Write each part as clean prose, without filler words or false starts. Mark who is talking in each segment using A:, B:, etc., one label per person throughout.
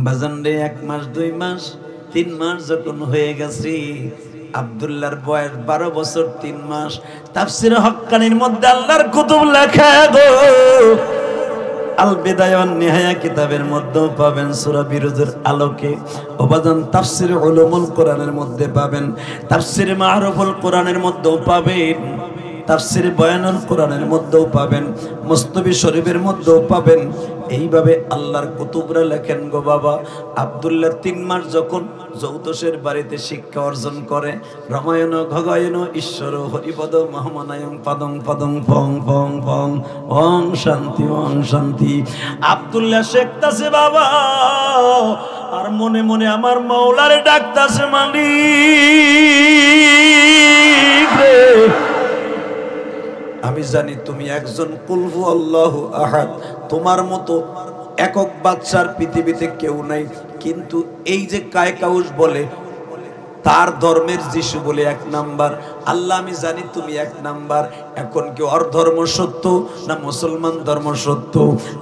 A: বাজান রে 1 মাস 2 মাস 3 মাস যখন হয়ে গেছে, আব্দুল্লাহর বয়স 12 বছর 3 মাস। তাফসীর হক্কানির মধ্যে আল্লাহর কুতুব লেখা গো, আল বিদায়া ওয়ান নিহায়া কিতাবের মধ্যেও পাবেন, সূরা বিরুজের আলোকে ও বাজান তাফসীর উলুমুল কোরআনের মধ্যে পাবেন, তাফসীর মারুফুল কোরআনের মধ্যেও পাবেন, তাফসীর বয়ানুল কোরআনের মধ্যেও পাবেন, মুস্তাফি শরীফের মধ্যেও পাবেন। এইভাবে আল্লাহর কুতুবরা লেখেন গো বাবা, আব্দুল্লাহ 3 মাস যখন যৌতসের বাড়িতে শিক্ষা অর্জন করে, রামায়ণ ঘগায়ন ঈশ্বর হরিপদ মহামানায়ং পদং পদং ফং ফং ফং ওং শান্তি ওং শান্তি। আব্দুল্লাহ শেখতাছে বাবা, আর মনে মনে আমার মাওলারে ডাকতাছে, মালিক রে, আমি জানি তুমি একজন কুল হু আল্লাহু আহাদ, তোমার মতো একক বাদশার পৃথিবীতে কেউ নাই। কিন্তু এই যে কায়কাউস বলে, তার ধর্মের যিশু বলে 1 নাম্বার, আল্লাহ আমি জানি তুমি 1 নাম্বার। এখন কি ওর ধর্ম সত্য না মুসলমান ধর্ম সত্য?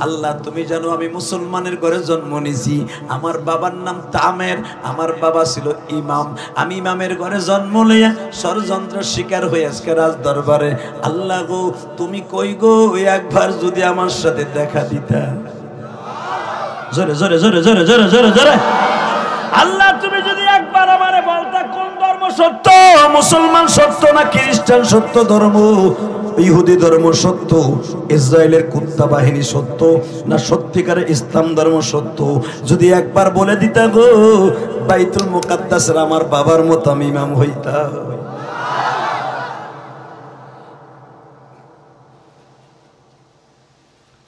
A: আল্লাহ তুমি জানো আমি মুসলমানের ঘরে জন্ম নিয়েছি, আমার বাবার নাম তামের, আমার বাবা ছিল ইমাম, আমি ইমামের ঘরে জন্ম লইয়া ষড়যন্ত্রের শিকার হয়ে আজকে রাজ দরবারে। আল্লাহ গো তুমি কই গো, একবার যদি আমার সাথে দেখা দিতা। জোরে জোরে জোরে জোরে জোরে জোরে জোরে আল্লাহ তুমি যদি একবার আমারে বলতা কোন ধর্ম সত্য, মুসলমান সত্য না খ্রিস্টান সত্য ধর্ম, ইহুদি ধর্ম সত্য, ইসরায়েলের কুত্তা বাহিনী সত্য না সত্যিকারের ইসলাম ধর্ম সত্য, যদি একবার বলে দিতা গো, বাইতুল মুকাদ্দাসের আমার বাবার মতো আমি ইমাম হইতাম।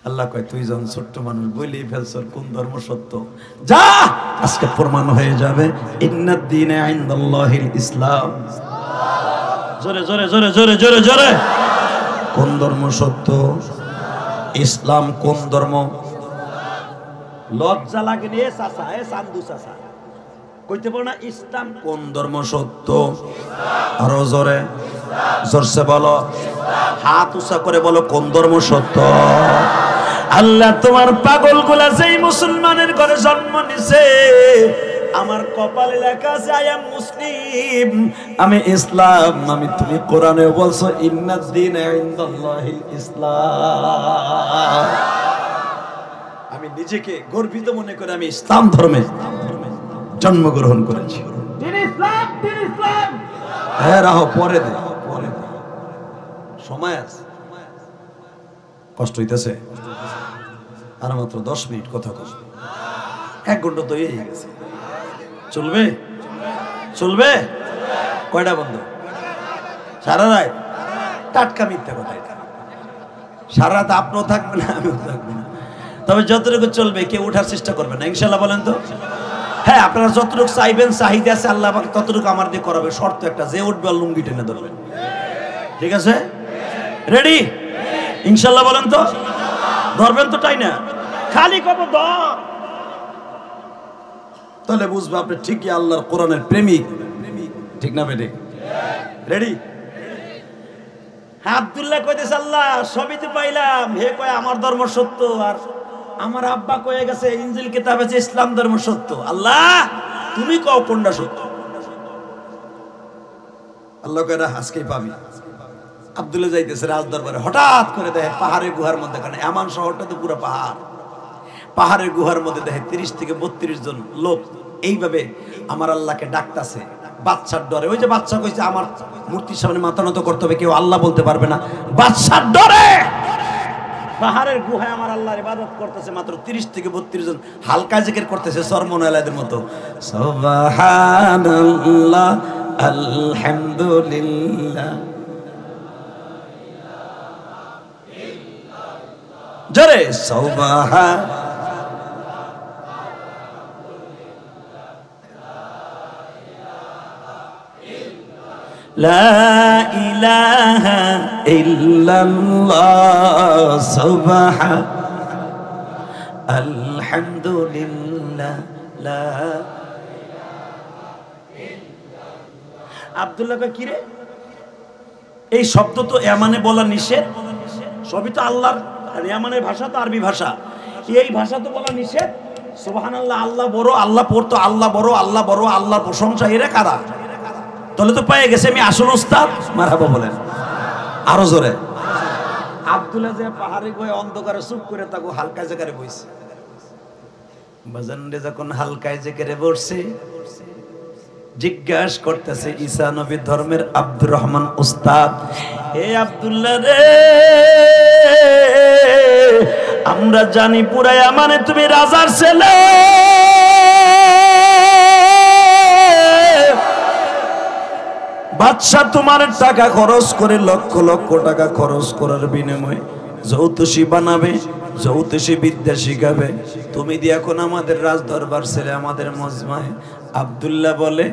A: আল্লাহ কয় তুই যখন ছোট্ট মানুষ বলেই ফেলছর কোন ধর্ম সত্য, যা আজকে প্রমাণ হয়ে যাবে, ইন্নাদ দীনে ইনদাল্লাহিল ইসলাম। জোরে জোরে জোরে জোরে জোরে জোরে কোন ধর্ম সত্য? ইসলাম। কোন ধর্ম? লজ্জা লাগে রে চাচা, এ চান্দু চাচা কইতে পারো না ইসলাম কোন ধর্ম সত্য? আরো জোরে জোরসে বলো, হাত উঁচা করে বলো কোন ধর্ম সত্য? আল্লাহ তোমার পাগল গুলা যেই মুসলমানের ঘরে জন্ম নিছে, আমার কপালে লেখা আছে আই এম মুসলিম, আমি ইসলাম। আমি তুমি কোরআনে বলছো ইন্নাদ দীনে ইনদাল্লাহিল ইসলাম। আমি নিজেকে গর্বিত মনে করে আমি ইসলাম ধর্মে জন্মগ্রহণ করেছি। দিন ইসলাম, দিন ইসলাম। হ্যাঁ রাহো, পরে দে, পরে দে, সময় আছে। কষ্ট হইতেছে? আর মাত্র 10 মিনিট কথা কষ্ট, 1 ঘন্টা তো এই গেছে। চলবে চলবে? কয়টা বন্ধ? সারা রাত টাটকা মিথ্যা কথা। সারা রাত আপনিও থাকবে না, আমিও থাকবে না, তবে যতটুকু চলবে কেউ ওঠার চেষ্টা করবে না, ইনশাল্লাহ বলেন তো? হ্যাঁ, আপনারা যতটুকু চাইবেন, চাহিদা আছে আল্লাহ ততটুকু আমার দিয়ে করাবে। শর্ত একটা, যে উঠবে আর লুঙ্গি টেনে ধরবেন। ঠিক আছে? রেডি? ইনশাল্লাহ বলেন তো? ধরবেন তো? তাই না? খালি কব ধর, তাহলে বুঝবে আপনি ঠিকই আল্লাহর কোরআনের প্রেমিক। ঠিক না বেঠিক? রেডি? হ্যাঁ, আব্দুল্লাহ কইতেছে আল্লাহ সবই তো পাইলাম, হে কয় আমার ধর্ম সত্য, আর আমার আব্বা কয়ে গেছে ইনজিল কিতাবে যে ইসলাম ধর্ম সত্য। আল্লাহ তুমি কও কোনটা সত্য? আল্লাহ কয় না, আজকেই পাবি। আব্দুল্লাহ যাইতেছে রাজ দরবারে, হঠাৎ করে দেখে পাহাড়ের গুহার মধ্যে, কারণ এমন শহরটা তো পুরো পাহাড়, পাহাড়ের গুহার মধ্যে দেখে 30 থেকে 32 জন লোক এইভাবে আমার আল্লাহকে ডাকতাছে বাদশার ডরে। ওই যে বাদশা কইছে আমার মূর্তির সামনে মাথা নত করতে হবে, কেউ আল্লাহ বলতে পারবে না, বাদশার ডরে পাহাড়ের গুহায় আমার আল্লাহর ইবাদত করতেছে মাত্র 30 থেকে 32 জন, হালকা জিকির করতেছে সরমনালাদের মতো, সুবহানাল্লাহ আলহামদুলিল্লাহ। জোরে সুবহান, লা ইলাহা ইল্লাল্লাহ সুবহান আলহামদুলিল্লাহ লা। আব্দুল্লাহ কয় কি রে, এই শব্দ তো ইয়ামানে বলা নিষেধ, সবই তো আল্লাহর, আর ইয়ামানের ভাষা তো আরবি ভাষা, এই ভাষা তো বলা নিষেধ, সুবহানাল্লাহ, আল্লাহ বড়, আল্লাহ পড়তো, আল্লাহ বড়, আল্লাহ বড়, আল্লাহর প্রশংসা, এরা কারা? তাহলে তো পেয়ে গেছে আমি আসল ওস্তাদ। মারহাবা বলেন আরো জোরে। আব্দুল্লাহ যে পাহাড়ে গিয়ে অন্ধকারে চুপ করে তাকে হালকা জায়গায় বইছে। বাজানরে যখন হালকায় জেকেরে বসছে, জিজ্ঞাসা করতেছে ঈসা নবী ধর্মের আব্দুর রহমান উস্তাদ, হে আব্দুল্লাহ রে, আমরা জানি পুরাই মানে তুমি রাজার ছেলে, বাদশাহ তোমার টাকা খরচ করে লক্ষ লক্ষ টাকা খরচ করার বিনিময়ে জ্যোতিষী বানাবে, জ্যোতিষী বিদ্যা শিখাবে, তুমি দিয়ে এখন আমাদের রাজ দরবার ছেলে আমাদের মজমায়। আব্দুল্লাহ বলে,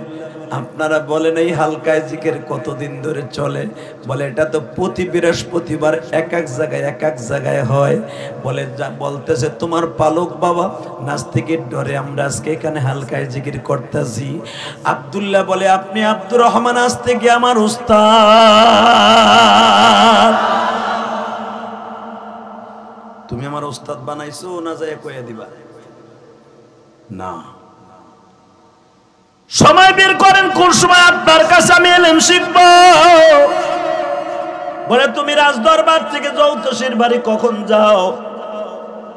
A: আপনারা বলেন এই হালকায় জিকির কতদিন ধরে চলে? বলে এটা তো প্রতি বৃহস্পতিবার এক এক জায়গায় হয়। বলে যা বলতেছে তোমার পালক বাবা নাস্তিকের ডরে আমরা আজকে এখানে হালকায় জিকির করতেছি। আব্দুল্লাহ বলে, আপনি আব্দুর রহমান আজ থেকে আমার উস্তাদ। তুমি আমার উস্তাদ বানাইছো না যায় কইয়া দিবা? না, সময় বের করেন কোন সময় আপনার কাছে আমি ইলম শিখব। বলে তুমি রাজ দরবার থেকে জ্যোতিষীর বাড়ি কখন যাও?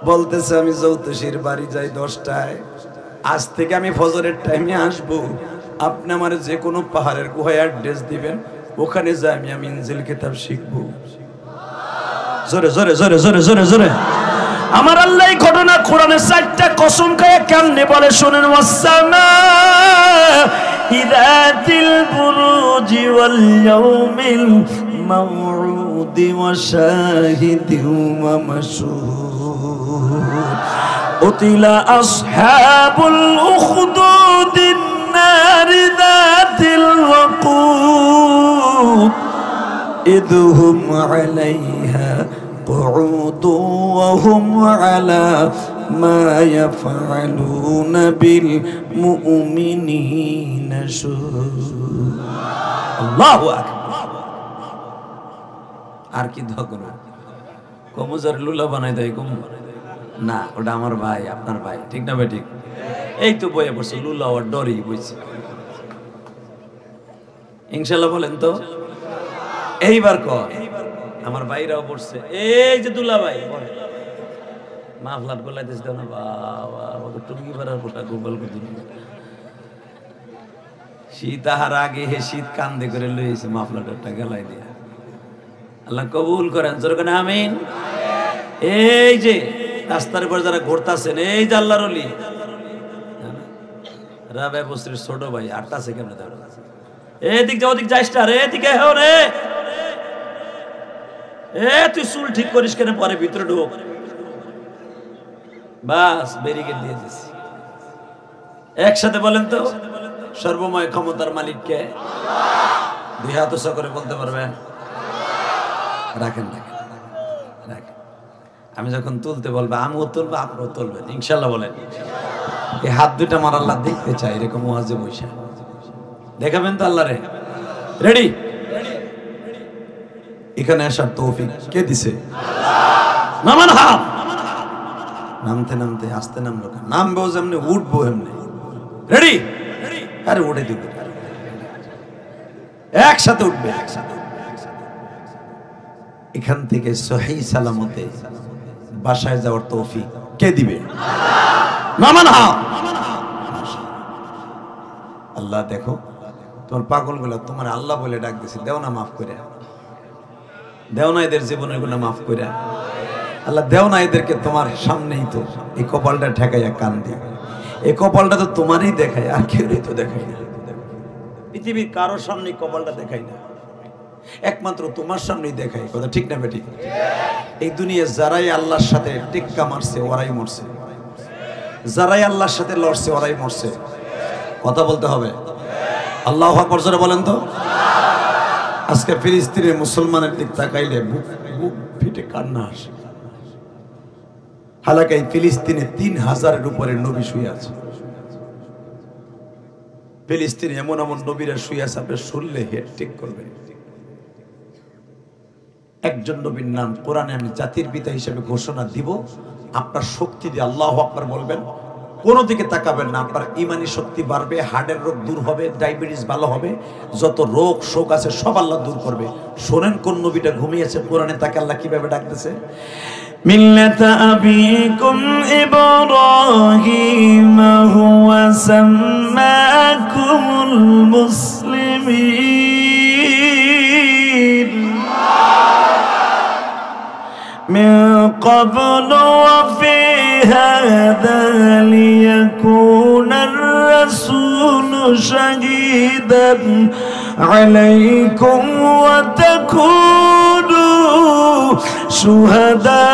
A: বলতেছে আমি জ্যোতিষীর বাড়ি যাই 10টায়। আজ থেকে আমি ফজরের টাইমে আসবো, আপনি আমার যে কোনো পাহাড়ের গুহায় অ্যাড্রেস দিবেন, ওখানে যাই আমি ইনজিল কিতাব শিখবো। জোরে জোরে জোরে জোরে জোরে জোরে। আমার আল্লাহ এই ঘটনা কোরআনে 4টা কসম খায় কেমনে বলে শুনেন। ওয়াসসামা ইযাতিল বুরুজি ওয়াল ইয়াউমিল মাউউদি ওয়া শাহিদিন ওয়া মাশহুদ উতিলা আসহাবুল উখদুদিন নারি যাতিল ওয়াকুদ ইদহুম আলাইহা قعود وهم على ما يفعلون بالمؤمنين شهود الله أكبر। আর কি দোয়া করব? কমুজার লুলা বানাই দেয় কম না, ওটা আমার ভাই, আপনার ভাই, ঠিক না ভাই? ঠিক। এই তো বইয়ে পড়ছে লুলা ওর ডরি বইছে। ইনশাআল্লাহ বলেন তো এইবার কর। আমার ভাইরাও পড়ছে, এই যে দুলা ভাই মাফলার গোলাইতেছ না বাবা, টুকি ভরার পোটা গোপাল কুতুন শীত আহার আগে হে শীত কান্দে করে লইছে মাফলারটা গেলাই দিয়া। আল্লাহ কবুল করেন, জোরে করে আমিন। এই যে রাস্তার উপর যারা ঘুরতাছেন, এই যে আল্লাহর ওলি রাবে বস্তির ছোট ভাই 8টা সেকেন্ডে দাঁড়া, এদিক যা ওদিক যাইস না রে, এদিকে হেও রে, তুই চুল ঠিক করিস কেন, পরে ভিতরে ঢোক। বাস ব্যারিকেড দিয়ে দিছি। একসাথে বলেন তো, সর্বময় ক্ষমতার মালিক কে? দুই হাত উঁচু করে বলতে পারবেন? রাখেন রাখেন রাখেন। আমি যখন তুলতে বলবো আমিও তুলবো, আপনিও তুলবেন ইনশাল্লাহ। বলেন এই হাত দুটা আমার আল্লাহ দেখতে চাই, এরকম ওয়াজে বৈশা দেখাবেন তো আল্লাহ রে? রেডি? এখানে আসার তৌফিক কে দিছে? নামান হাত। নামতে নামতে আস্তে নামলো, নামবেও যেমনি উঠবো এমনি। রেডি? আরে উঠে দিব, একসাথে উঠবে। এখান থেকে সহি সালামতে বাসায় যাওয়ার তৌফিক কে দিবে? নামান হাত। আল্লাহ দেখো তোমার পাগলগুলা তোমার আল্লাহ বলে ডাক দিছে, দেও না মাফ করে, দেও না এদের জীবনের গুনাহ মাফ করে। আল্লাহ দেও না এদেরকে তোমার সামনেই তো এই কপালটা ঠেকাইয়া কান দিয়ে, এই কপালটা তো তোমারই দেখায়, আর কেউই তো দেখাই না। পৃথিবীর কারোর সামনে কপালটা দেখাই না, একমাত্র তোমার সামনেই দেখাই। কথা ঠিক না বেটি? এই দুনিয়া যারাই আল্লাহর সাথে টেক্কা মারছে ওরাই মরছে, যারাই আল্লাহর সাথে লড়ছে ওরাই মরছে। কথা বলতে হবে। আল্লাহু আকবার জোরে বলেন তো। আজকে ফিলিস্তিনের মুসলমানের দিক তাকাইলে বুক ফিটে কান্না আসে। হালাকাই ফিলিস্তিনে 3000-এর উপরে নবী শুয়ে আছে। ফিলিস্তিনে এমন এমন নবীরা শুয়ে আছে, আপনি শুনলে হেড ঠিক করবেন। একজন নবীর নাম কোরআনে আমি জাতির পিতা হিসেবে ঘোষণা দিব, আপনার শক্তি দিয়ে আল্লাহু আকবার বলবেন, কোনো দিকে তাকাবেন না। আপনার ইমানি শক্তি বাড়বে, হার্টের রোগ দূর হবে, ডায়াবেটিস ভালো হবে, যত রোগ শোক আছে সব আল্লাহ দূর করবে। শোনেন কোন নবীটা ঘুমিয়েছে কোরআনে, তাকে আল্লাহ কিভাবে ডাকতেছে, মিল্লাতা আবিকুম ইব্রাহিম হুয়া সাম্মাকুমুল মুসলিমিন মিন ক্বাবলু ওয়া ফি হাযা লিয়াকুনার রাসূলু শাহীদান আলাইকুম ওয়া তাকুনু শুহাদা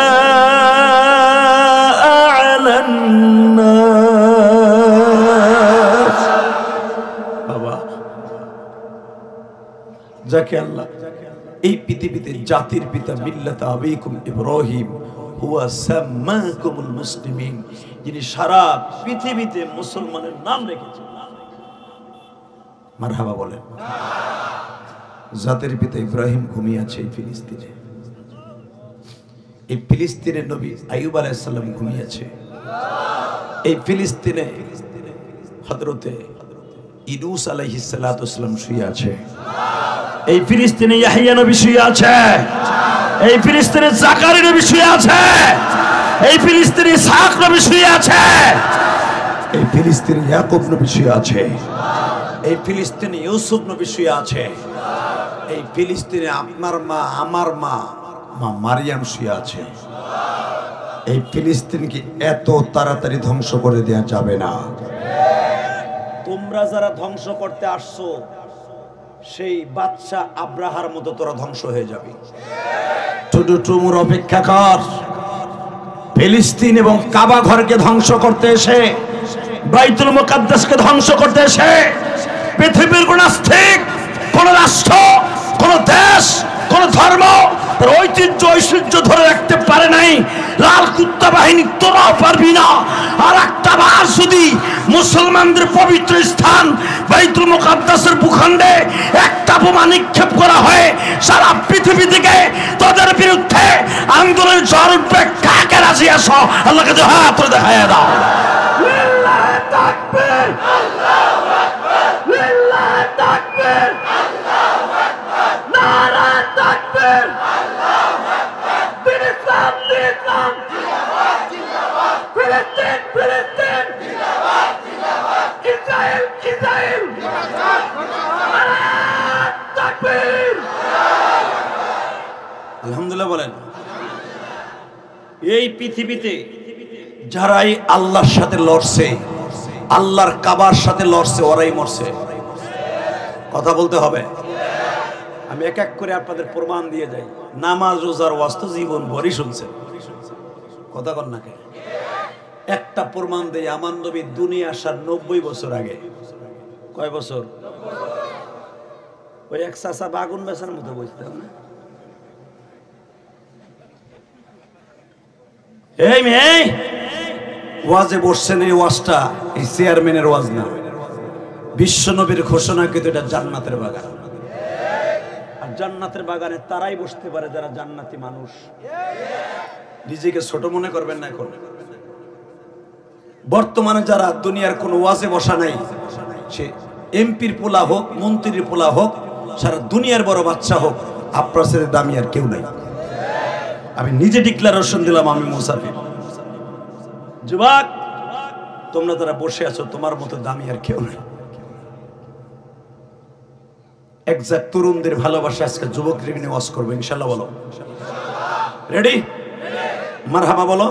A: আলান নাস। বাবা, যাকে আল্লাহ এই পৃথিবীতে জাতির পিতা মিল্লাত আবিকুম ইব্রাহিম হুয়া সাম্মাকুমুল মুসলিমিন, যিনি সারা পৃথিবীতে মুসলমানের নাম রেখেছেন, মারহাবা বলেন। জাতির পিতা ইব্রাহিম ঘুমিয়ে আছে এই ফিলিস্তিনে। এই ফিলিস্তিনের নবী আইয়ুব আলাইহিস সালাম ঘুমিয়ে আছে। এই ফিলিস্তিনে হযরতে ইউনূস আলাইহিস সালাতু ওয়াসসালাম শুয়ে আছে। এই ফিলিস্তিনে ইয়াহইয়া নবী শুয়ে আছে। এই ফিলিস্তিনে জাকারিয়া নবী শুয়ে আছে। এই ফিলিস্তিনে ইসহাক নবী শুয়ে আছে। এই ফিলিস্তিনে ইয়াকুব নবী শুয়ে আছে। এই ফিলিস্তিনে ইউসুফ নবী শুয়ে আছে। এই ফিলিস্তিনে আপনার মা আমার মা মা মারিয়াম শুয়ে আছে। এই ফিলিস্তিনকে এত তাড়াতাড়ি ধ্বংস করে দেওয়া যাবে না। তোমরা যারা ধ্বংস করতে আসছো সেই বাদশা আব্রাহার মতো তোরা ধ্বংস হয়ে যাবে। শুধু তুমুর অপেক্ষা কর। ফিলিস্তিন এবং কাবা ঘরকে ধ্বংস করতে এসে, বাইতুল মুকাদ্দাসকে ধ্বংস করতে এসে পৃথিবীর কোন নাস্তিক, কোন রাষ্ট্র, কোন দেশ, কোন ধর্ম তার ঐতিহ্য ধরে রাখতে পারে নাই। লাল কুত্তা বাহিনী তোরাও পারবি না। আর একটা বার যদি মুসলমানদের পবিত্র স্থান বাইতুল মুকাদ্দাসের ভূখণ্ডে একটা বোমা নিক্ষেপ করা হয়, সারা পৃথিবী থেকে তাদের বিরুদ্ধে আন্দোলনের ঝড় উঠবে। কাকে রাজি আসো? আল্লাহকে হাত তুলে দেখায় দাও। লিল্লাহি তাকবীর, আল্লাহু আকবার, লিল্লাহি তাকবীর, আল্লাহু আকবার, নারা তাকবীর, আল্লাহু আকবার, দিন ইসলাম, দিন ইসলাম, জিন্দাবাদ, জিন্দাবাদ, ফিলিস্তিন, ফিলিস্তিন, জিন্দাবাদ, জিন্দাবাদ, ইসরায়েল, ইসরায়েল, জিন্দাবাদ, নারা তাকবীর। আলহামদুলিল্লাহ বলেন। এই পৃথিবীতে যারাই আল্লাহর সাথে লড়ছে, আল্লাহর কাবার সাথে লড়ছে, ওরাই মরছে। কথা বলতে হবে। আমি এক এক করে আপনাদের প্রমাণ দিয়ে যাই। নামাজ রোজার ওয়াজ তো জীবন ভরি শুনছেন, কথা কন না কে? একটা প্রমাণ দেই। আমার নবী দুনিয়া আসার 90 বছর আগে, কয় বছর? ওই এক চাচা বাগুন বেচার মতো বুঝতাম না। এই মেয়ে ওয়াজে বসছেন, এই ওয়াজটা এই চেয়ারম্যানের ওয়াজ না, বিশ্ব নবীর ঘোষণা, কিন্তু এটা জান্নাতের বাগান। আর জান্নাতের বাগানে তারাই বসতে পারে যারা জান্নাতি মানুষ। নিজেকে ছোট মনে করবেন না। এখন বর্তমানে যারা দুনিয়ার কোনো ওয়াজে বসা নাই, সে এমপির পোলা হোক, মন্ত্রীর পোলা হোক, সারা দুনিয়ার বড় বাচ্চা হোক, আপনার ছেলে দামি আর কেউ নাই। আমি নিজে ডিক্লারেশন দিলাম, আমি মুসাফির। যুবক, তোমরা যারা বসে আছো, তোমার মতো দামি আর কেউ নাই। একজাক্ট তরুণদের ভালোবাসা আজকে যুবকদের নিয়ে ওয়াজ করবো ইনশাআল্লাহ। বলো রেডি? মারহাবা বলো,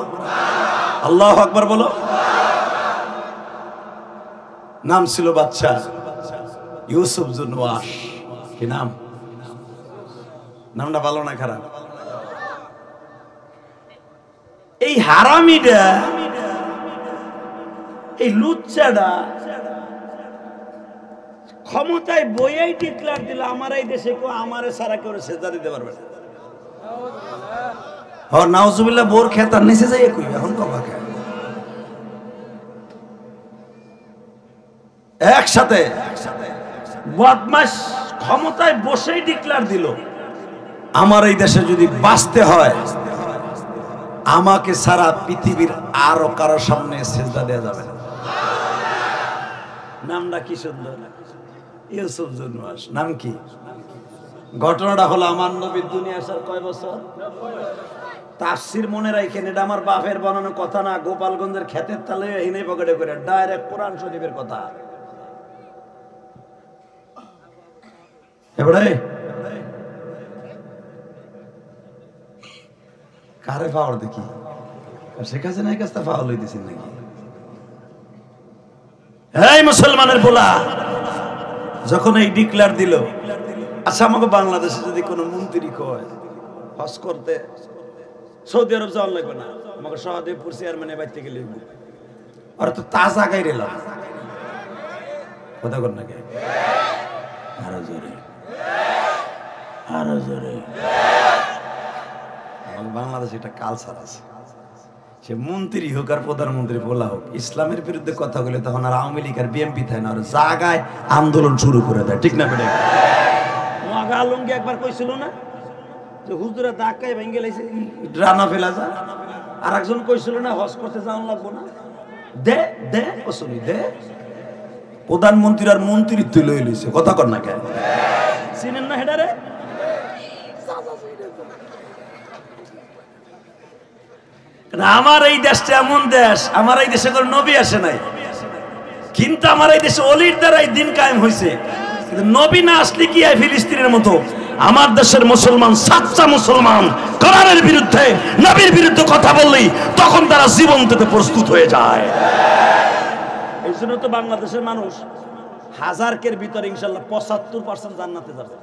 A: আল্লাহু আকবার বলো। নাম ছিল বাচ্চা ইউসুফ জুনওয়াস। কি নাম? নামটা ভালো না খারাপ? এই হারামিটা, এই লুচ্চাটা ক্ষমতায় বইয়াই টিকলার দিল, আমার এই দেশে কেউ আমারে সারা কেউ সেজদা দিতে পারবে না। নাউজুবিল্লাহ। বোর খেতার নিচে যাই কই এখন কবা কে একসাথে বদমাশ ক্ষমতায় বসেই ডিক্লার দিল, আমার এই দেশে যদি বাঁচতে হয় আমাকে সারা পৃথিবীর আরো কারো সামনে সেজদা দেওয়া যাবে না। নামটা কি সুন্দর, ইউসুফ জুনওয়াস। নাম কি? ঘটনাটা হলো আমার নবীর দুনিয়া আসার কয় বছর? তাফসীর মনে রাখেন, এটা আমার বাপের বানানো কথা না, গোপালগঞ্জের ক্ষেতের তালে হিনে পকেটে করে ডাইরেক্ট কোরআন শরীফের কথা। এবারে কারে পাওয়ার দেখি, শেখ হাসিনার কাছে পাওয়া লইতেছেন নাকি? এই মুসলমানের বলা যখন এই ডিক্লার দিল, আচ্ছা আমাকে বাংলাদেশে যদি কোনো মন্ত্রী কয় হজ করতে সৌদি আরব যাওয়ার লাগবে না, আমাকে সহদেবপুর চেয়ারম্যানের বাড়িতে গেলে আর তো তাজা গাই রেলাম কথা কর নাকি? আরো জোরে, আরো জোরে। বাংলাদেশে একটা কালচার আছে, সে মন্ত্রী হোক আর প্রধানমন্ত্রী বলা হোক, ইসলামের বিরুদ্ধে কথা বলে তখন আর আওয়ামী লীগ আর বিএনপি থাকে না, আর জায়গায় আন্দোলন শুরু করে দেয়, ঠিক না বেটা? আলমগীর একবার কইছিল না যে হুজুরা ধাক্কায় ভেঙে লাইছে রানা ফেলা যা, আর একজন কইছিল না হজ করতে যাওয়া লাগবো না, দে দে কসমি দে। প্রধানমন্ত্রী আর মন্ত্রিত্ব লই লইছে, কথা কর না কেন? চিনেন না হেডারে? আমার এই দেশটা এমন দেশ, আমার এই দেশে কোনো নবী আসে নাই, কিন্তু আমার এই দেশে অলির দ্বারাই দিন কায়েম হয়েছে। নবী না আসলে কি হয় ফিলিস্তিনের মতো? আমার দেশের মুসলমান, সাচ্চা মুসলমান কোরআনের বিরুদ্ধে, নবীর বিরুদ্ধে কথা বললেই তখন তারা জীবন দিতে প্রস্তুত হয়ে যায়। এই জন্য তো বাংলাদেশের মানুষ হাজারকের ভিতরে ইনশাল্লাহ 75% জান্নাতে যাবে।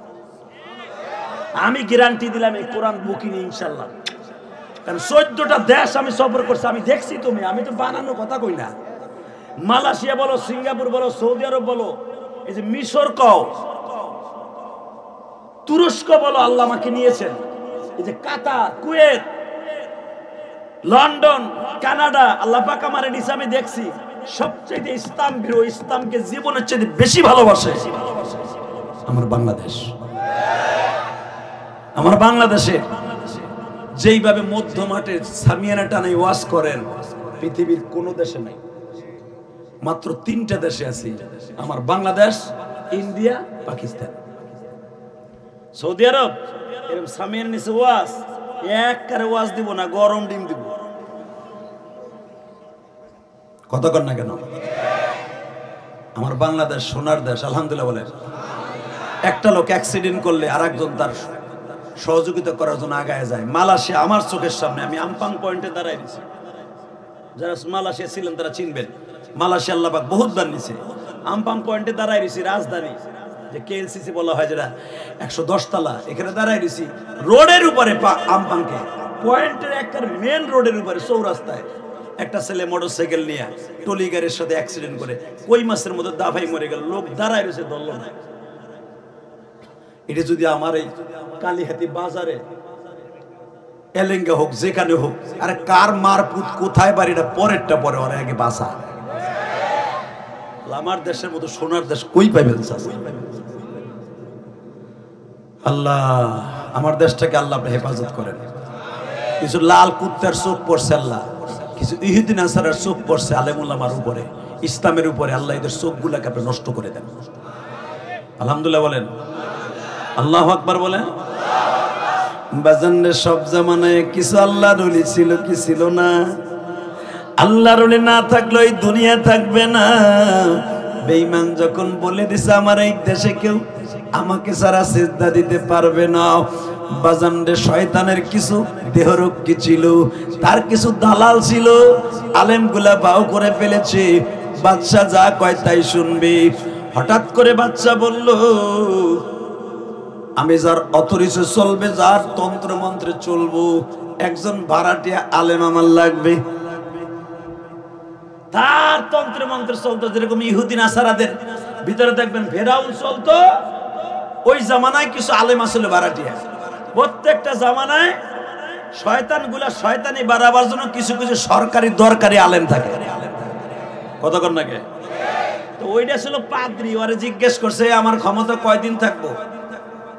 A: আমি গ্যারান্টি দিলাম এই কোরআন বুকিনি ইনশাল্লাহ। কারণ 14টা দেশ আমি সফর করছি, আমি দেখছি। আমি তো বানানো কথা কই না। মালয়েশিয়া বলো, সিঙ্গাপুর বলো, সৌদি আরব বলো, এই যে মিশর কও, তুরস্ক বলো, আল্লাহ আমাকে নিয়েছেন। এই যে কাতার, কুয়েত, লন্ডন, কানাডা, আল্লাহ পাক আমারে নিছে। আমি দেখছি সবচেয়ে ইসলাম প্রিয়, ইসলামকে জীবনের চেয়ে বেশি ভালোবাসে আমার বাংলাদেশ। আমার বাংলাদেশে যেইভাবে মধ্য মাঠে সামিয়ানা টানে ওয়াজ করেন পৃথিবীর কোন দেশে নাই। মাত্র 3টা দেশে আছি, আমার বাংলাদেশ, ইন্ডিয়া, পাকিস্তান। সৌদি আরব এরকম সামিয়ানা নিচে ওয়াজ এক কারে ওয়াজ দিব না, গরম ডিম দিব। কথা কর না কেন? আমার বাংলাদেশ সোনার দেশ, আলহামদুলিল্লাহ বলেন। একটা লোক অ্যাক্সিডেন্ট করলে আর একজন তার সহযোগিতা করার জন্য আগায় যায়। মালয়েশিয়া আমার চোখের সামনে, আমি আমপাং পয়েন্টে দাঁড়াই দিছি। যারা মালয়েশিয়া ছিলেন তারা চিনবেন। মালয়েশিয়া আল্লাহ পাক বহুতবার নিছে। আমপাং পয়েন্টে দাঁড়াই দিছি, রাজধানী যে কেএলসিসি বলা হয়, যেটা 110 তলা, এখানে দাঁড়াই দিছি রোডের উপরে। আমপাংকে পয়েন্টের একটা মেন রোডের উপরে চৌরাস্তায় একটা ছেলে মোটরসাইকেল নিয়ে টলি গাড়ির সাথে অ্যাক্সিডেন্ট করে কই মাসের মধ্যে দাফাই মরে গেল। লোক দাঁড়াই রয়েছে, ধরল না। এটা যদি আমার এই কালীহাতি বাজারে এলেঙ্গা হোক, যেখানে হোক, আরে কার মারপুত কোথায় বাড়িটা পরেরটা পরে, ওরা আগে বাসা। আমার দেশের মতো সোনার দেশ কই পাইবেন? আল্লাহ আমার দেশটাকে আল্লাহ আপনি হেফাজত করেন। কিছু লাল কুত্তার চোখ পড়ছে আল্লাহ, কিছু ইহুদি নাসারার চোখ পড়ছে আলেমুল্লামার উপরে, ইসলামের উপরে। আল্লাহ এদের চোখগুলাকে আপনি নষ্ট করে দেন। আলহামদুলিল্লাহ বলেন, আল্লাহু আকবার বলেন। বাজানের সব জামানায় কিছু আল্লাহর ওলি ছিল, কি ছিল না? আল্লাহর ওলি না থাকলে এই দুনিয়া থাকবে না। বেঈমান যখন বলে দিছে আমার এই দেশে কেউ আমাকে ছাড়া সিজদা দিতে পারবে না, বাজানরে শয়তানের কিছু দেহরক্ষী ছিল, তার কিছু দালাল ছিল, আলেমগুলা বাউ করে ফেলেছে। বাদশা যা কয় তাই শুনবে। হঠাৎ করে বাদশা বলল, আমি যার অথরিসে চলবে, যার তন্ত্র মন্ত্রে চলবো, একজন ভাড়াটিয়া আলেম আমার লাগবে। তার তন্ত্র মন্ত্রে চলতো, যেরকম ইহুদি নাসারাদের ভিতরে দেখবেন ফেরাউন চলতো, ওই জামানায় কিছু আলেম আসলে ভাড়াটিয়া। প্রত্যেকটা জামানায় শয়তানগুলা শয়তানি বাড়াবার জন্য কিছু কিছু সরকারি দরকারি আলেম থাকে। কতক্ষণ নাকি? তো ওইটা ছিল পাদ্রী। ওরে জিজ্ঞেস করছে আমার ক্ষমতা কয়দিন থাকবো?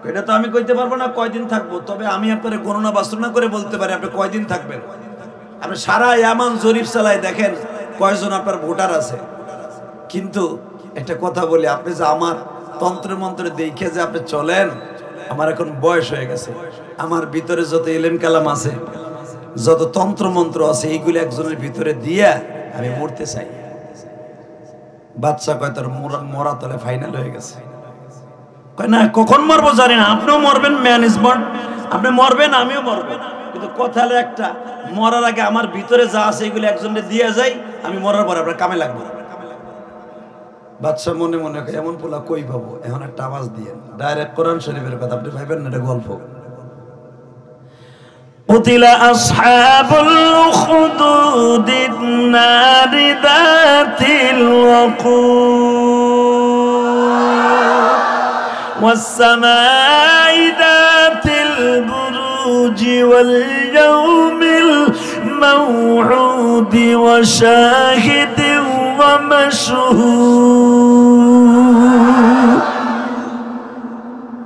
A: এটা তো আমি কইতে পারবো না কয়দিন থাকবো, তবে আমি আপনার গণনা বাস্তনা করে বলতে পারি আপনি কয়দিন থাকবেন। আপনি সারা ইয়ামান জরিপ চালায় দেখেন কয়জন আপনার ভোটার আছে, কিন্তু একটা কথা বলি, আপনি যে আমার তন্ত্র মন্ত্রে দেখে যে আপনি চলেন, আমার এখন বয়স হয়ে গেছে, আমার ভিতরে যত ইলম কালাম আছে, যত তন্ত্র মন্ত্র আছে, এইগুলো একজনের ভিতরে দিয়া আমি মরতে চাই। বাচ্চা কয় তোর মরা তলে ফাইনাল হয়ে গেছে। কয় না, কখন মরবো জানি না। আপনিও মরবেন, ম্যানেজমেন্ট আপনি মরবেন, আমিও মরবো, কিন্তু কথা হলো একটা, মরার আগে আমার ভিতরে যা আছে এগুলো একজনের দিয়ে যাই, আমি মরার পরে আপনার কামে লাগবো। বাচ্চা মনে মনে এমন পোলা কই পাবো, এখন একটা আওয়াজ দিয়ে ডাইরেক্ট কোরআন শরীফের কথা, আপনি ভাইবেন না এটা গল্প।
B: قتل أصحاب الأخدود النار ذات الوقود والسماء ذات البروج واليوم الموعود وشاهد ومشهود।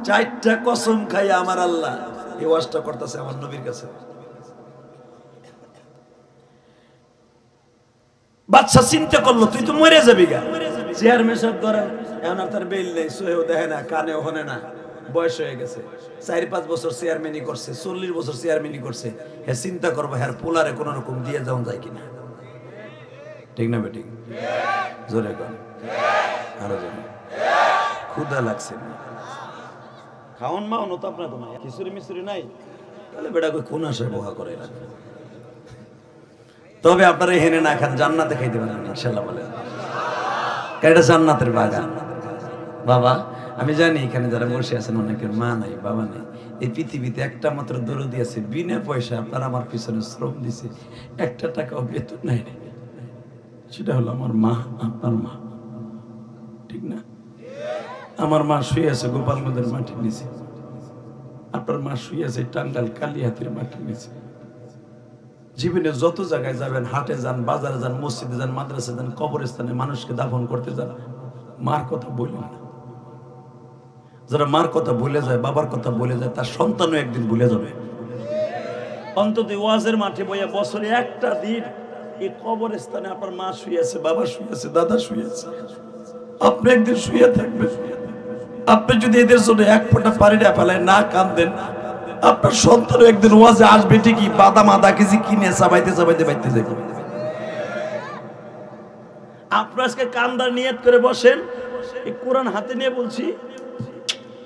A: চারটা কসম খাই আমার আল্লাহ এই ওয়াজটা করতেছে আমার নবীর কাছে। বাদশা চিন্তা করলো, তুই তো মরে যাবি গা, চেয়ারম্যান সাহেব ধরেন এখন আর তার বেল নেই, সোহেও দেখে না, কানেও হনে না, বয়স হয়ে গেছে, 4-5 বছর চেয়ারম্যানই করছে, 40 বছর চেয়ারম্যানই করছে। হ্যাঁ চিন্তা করবো হ্যাঁ পোলারে কোন রকম দিয়ে যাওয়া যায় কিনা, ঠিক না বেঠিক? জোরে কর, আরো জোরে। ক্ষুধা লাগছে না, খাওয়ান মাওন তো আপনার, তোমার খিচুড়ি মিচুরি নাই, তাহলে বেটা কই কোন আশায় বোহা করে না। তবে আপনারা হেনে না খান, জান্নাতে খাইতে পারেন ইনশাআল্লাহ। বলেন এটা জান্নাতের বাগান। বাবা আমি জানি এখানে যারা বসে আছেন অনেকের মা নাই, বাবা নাই। এই পৃথিবীতে একটা মাত্র দরদি আছে, বিনা পয়সা আপনার আমার পিছনে শ্রম দিছে, 1 টাকাও বেতন নাই, সেটা হলো আমার মা, আপনার মা, ঠিক না? আমার মা শুয়ে আছে গোপালগঞ্জের মাটির নিচে, আপনার মা শুয়ে আছে টাঙ্গাইল কালিহাতির মাটির নিচে। জীবনে যত জায়গায় যাবেন, হাটে যান, বাজারে যান, মসজিদে যান, মাদ্রাসা যান, কবরস্থানে মানুষকে দাফন করতে যান, মার কথা বললেন না। যারা মার কথা ভুলে যায়, বাবার কথা ভুলে যায়, তার সন্তানও একদিন ভুলে যাবে। অন্তত ওয়াজের মাঠে বইয়া বছরে একটা দিন এই কবরস্থানে আপনার মা শুয়ে আছে, বাবা শুয়ে আছে, দাদা শুয়ে আছে, আপনি একদিন শুয়ে থাকবেন। আপনি যদি এদের জন্য 1 ফোঁটা পানি না ফেলায়, না কাঁদেন, আপনার সন্তান একদিন ওয়াজে আসবে ঠিকই, বাদাম আধা কেজি কিনে চাবাইতে চাবাইতে বাইতে যাবে। আপনার আজকে কান্দার নিয়ত করে বসেন, এই কোরআন হাতে নিয়ে বলছি,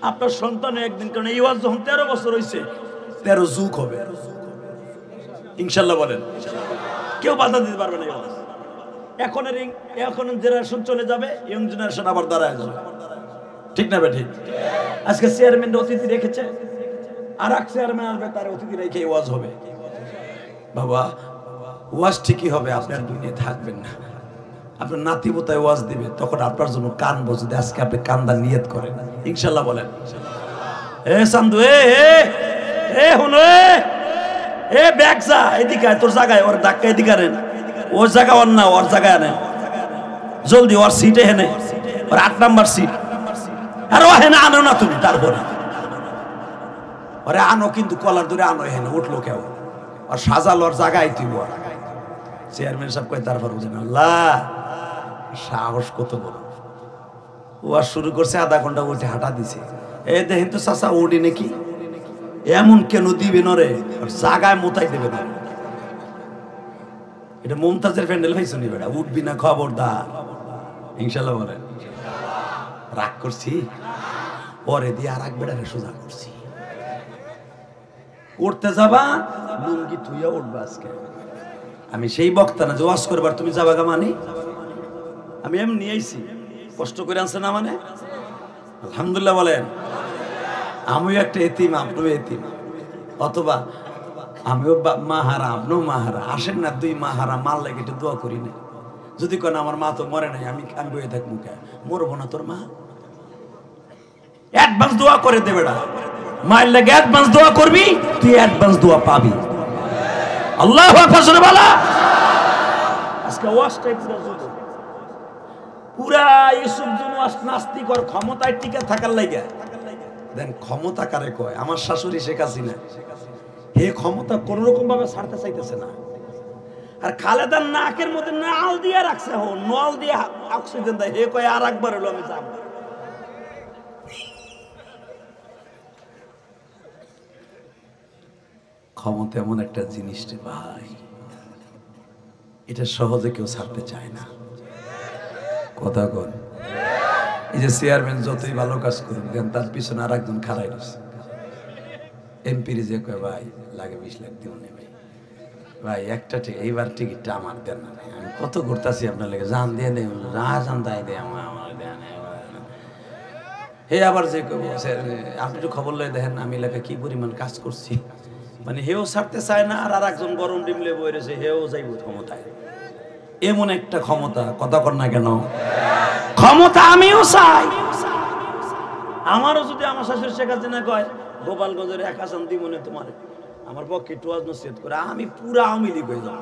A: আপনার সন্তান একদিন, কারণ এই ওয়াজ যখন 13 বছর হয়েছে, 13 যুগ হবে ইনশাল্লাহ। বলেন কেউ বাধা দিতে পারবে না। এখন জেনারেশন চলে যাবে, ইয়ং জেনারেশন আবার দাঁড়ায় যাবে, ঠিক না বেঠিক? আজকে চেয়ারম্যান অতিথি রেখেছে, আর এক চেয়ারম্যান আসবে, তার অতিথি রেখে ওয়াজ হবে। বাবা ওয়াজ ঠিকই হবে, আপনার দুনিয়ায় থাকবেন না, আপনার নাতি বোতায় ওয়াজ দিবে, তখন আপনার জন্য কান বসে। আজকে আপনি কান্দা নিয়ত করেন ইনশাল্লাহ। বলেন এ সান্দু, এ হুনো, এ ব্যাগ যা এদিকে, তোর জায়গায় ওর ধাক্কা এদিকে আনেন, ওর জায়গা ওর না, ওর জায়গায় আনেন জলদি, ওর সিটে হেনে, ওর 8 নাম্বার সিট, আর ও হেনে আনো না তুমি, তারপরে ওরে আনো, কিন্তু কলার ধরে আনো, হেনে উঠলো কেউ, আর সাজালো, ওর জায়গায় তুই। চেয়ারম্যান সাহেব কয় তারপর বুঝেন আল্লাহ সাহস কত বড়। ওয়াজ শুরু করছে, আধা ঘন্টা বলছে হাঁটা দিছে, এ দেখেন তো চাচা উঠি নাকি, এমন কেন দিবে নরে, জায়গায় মোতাই দেবে না। এটা মমতাজের প্যান্ডেল হয়েছে নি বেটা, উঠবি না খবরদার ইনশাল্লাহ। বলেন রাগ করছি, পরে দিয়ে আর এক বেড়ারে সোজা করছি, উঠতে যাবা লুঙ্গি থুইয়া উঠবা। আজকে আমি সেই বক্তা না যে ওয়াজ করবার তুমি যাবা গা, মানে আমি এমনি আইছি, কষ্ট করে আনছে না, মানে আলহামদুলিল্লাহ। বলেন আমিও একটা এতিম, আপনিও এতিম, অথবা আমিও মাহারা, আপনিও মাহারা। আসেন না 2 মাহারা, মাল লাগে একটু দোয়া করি না। যদি কেন আমার মা তো মরে নাই, আমি বয়ে থাকবো, কে মরবো না? তোর মা অ্যাডভান্স দোয়া করে দেবে না, মায়ের লাগে অ্যাডভান্স দোয়া করবি, তুই অ্যাডভান্স দোয়া পাবি। আল্লাহু আকবার জোরে বলা। আজকে ওয়াজটাই পুরা ইউসুফ জুনুয়াস নাস্তিক, ওর ক্ষমতায় টিকে থাকার লাগে। দেন ক্ষমতা কারে কয়? আমার শাশুড়ি শেখ হাসিনা, হে ক্ষমতা কোন রকম ভাবে ছাড়তে চাইতেছে না। আর খালেদার নাকের মধ্যে নাল দিয়ে রাখছে, নল দিয়ে অক্সিজেন দেয়। হে কয় আর একবার হলো আমি যাব। ক্ষমতা এমন একটা জিনিস রে ভাই, এটা সহজে কেউ ছাড়তে চায় না। কথা কন, এই যে চেয়ারম্যান যতই ভালো কাজ করুন দেন, তার পিছনে আর একজন খাড়াই রয়েছে। এমপির যে কয় ভাই লাগে 20 লাখ দিব না ভাই, ভাই একটা ঠিক এইবার টিকিটটা আমার দেন না, আমি কত ঘুরতেছি আপনার লেগে, জান দিয়ে নেই জান তাই দেয় আমার দেন। হে আবার যে আপনি একটু খবর লয়ে দেখেন আমি এলাকায় কি পরিমাণ কাজ করছি, মানে হেও ছাড়তে চায় না, আর একজন গরম ডিমলে বই রয়েছে, হেও যাইব ক্ষমতায়। এমন একটা ক্ষমতা, কথা কর না কেন? ক্ষমতা আমিও চাই। আমারও যদি আমার শাশুড়ি শেখ হাসিনা কয় গোপালগঞ্জের 1 আসন দিমনে তোমার, আমার পক্ষে একটু ওয়াজ নসিহত করে, আমি পুরা আওয়ামী লীগ হয়ে যাব।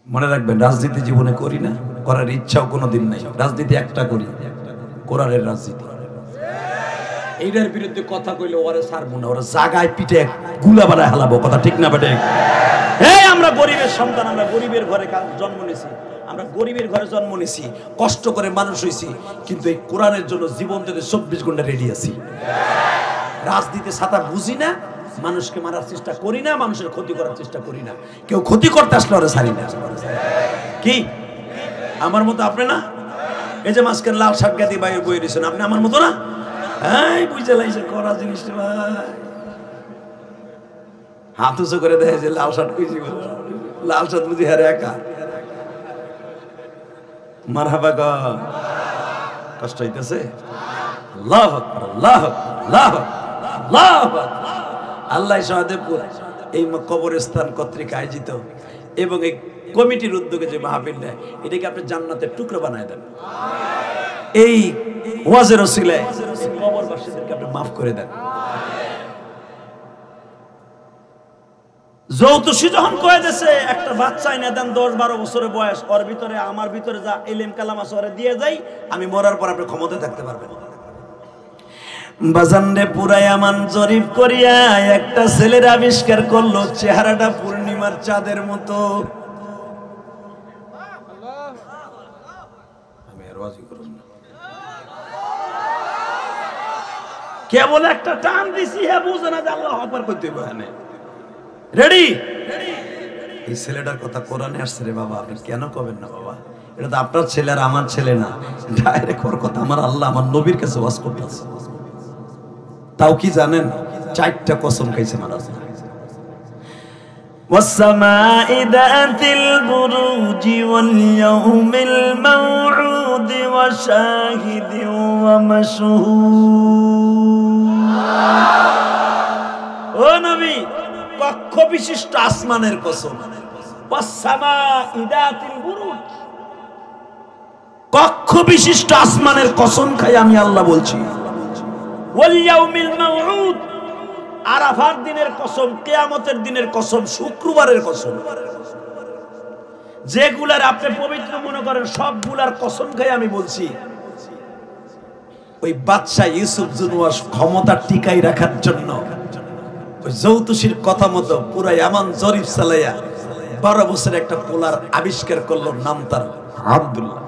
A: মনে রাখবেন, রাজনীতি জীবনে করি না, করার ইচ্ছাও কোনোদিন নাই। রাজনীতি একটা করি, কোরআনের রাজনীতি। এইটার বিরুদ্ধে কথা কইলে ওরে ছাড়বো না, ওরা জাগায় পিঠে গুলা বাড়ায় হালাবো। কথা ঠিক না বেটে? এই আমরা গরিবের সন্তান, আমরা গরিবের ঘরে জন্ম নিয়েছি, আমরা গরিবের ঘরে জন্ম নিয়েছি, কষ্ট করে মানুষ হয়েছি, কিন্তু এই কোরআনের জন্য জীবন দিতে 24 ঘন্টা রেডি আছি। রাজনীতি ছাতা বুঝি না, মানুষকে মারার চেষ্টা করি না, মানুষের ক্ষতি করার চেষ্টা করি না। কেউ ক্ষতি করতে আসলে ওরা ছাড়ি না। কি আমার মতো আপনি না? এই যে মাঝখানে লাল শাক গাদি বাইরে বই দিয়েছেন, আপনি আমার মতো না? হ্যাঁ বুঝে লাইছে করা জিনিসটা ভাই। হাত উঁচু করে দেখে যে লাল শার্ট বুঝি, লাল শার্ট বুঝি হারে একা। মারহাবা গো, কষ্ট হইতেছে? আল্লাহু আকবার, আল্লাহু আকবার, আল্লাহু আকবার, আল্লাহু আকবার। আল্লাহ সহদেবপুর এই কবরস্থান কর্তৃক আয়োজিত এবং এই কমিটির উদ্যোগে যে মাহফিল নেয়, এটাকে আপনি জান্নাতের টুকরো বানায় দেন। এই ওয়াজের ওসিলায় কবরবাসীদেরকে আপনি মাফ করে দেন। যৌতুষী যখন কয়ে দিয়েছে একটা বাচ্চা এনে দেন 10-12 বছরের বয়স, ওর ভিতরে আমার ভিতরে যা ইলম কালাম আছে ওরে দিয়ে যাই, আমি মরার পর আপনি ক্ষমতায় থাকতে পারবেন। বাজানরে পুরাই আমান জরিপ করিয়া একটা ছেলের আবিষ্কার করলো, চেহারাটা পূর্ণিমার চাঁদের মতো। আমি আর ওয়াজি করব না, কেবল একটা টান দিছি, হ্যাঁ বুঝে না যে আল্লাহু আকবার কইতে হবে। এখানে রেডি? এই ছেলেটার কথা কোরআনে আসছে রে বাবা, আপনি কেন কবেন না বাবা? এটা তো আপনার ছেলে আর আমার ছেলে না, ডাইরেক্ট ওর কথা আমার আল্লাহ আমার নবীর কাছে ওয়াজ করতেছে। তাও কি জানেন, 4টা কসম খাইছে মারাজ।
B: والسماء ذات البروج واليوم الموعود وشاهد ومشهود।
A: ও নবী, কক্ষ বিশিষ্ট আসমানের কসম। والسماء ذات البروج, কক্ষ বিশিষ্ট আসমানের কসম খাই আমি আল্লাহ বলছি। ওয়াল-ইয়াউমিল মাউউদ, আরাফার দিনের কসম, কিয়ামতের দিনের কসম, শুক্রবারের কসম। যেগুলার আপনি পবিত্র মনে করেন সবগুলার কসম খাই আমি বলছি। ওই বাদশা ইউসুফ জুনওয়াস ক্ষমতা টিকাই রাখার জন্য ওই যৌতুষীর কথা মতো পুরা ইয়ামান জরিপ চালাইয়া 12 বছরের একটা পোলার আবিষ্কার করলো, নাম তার আব্দুল্লাহ।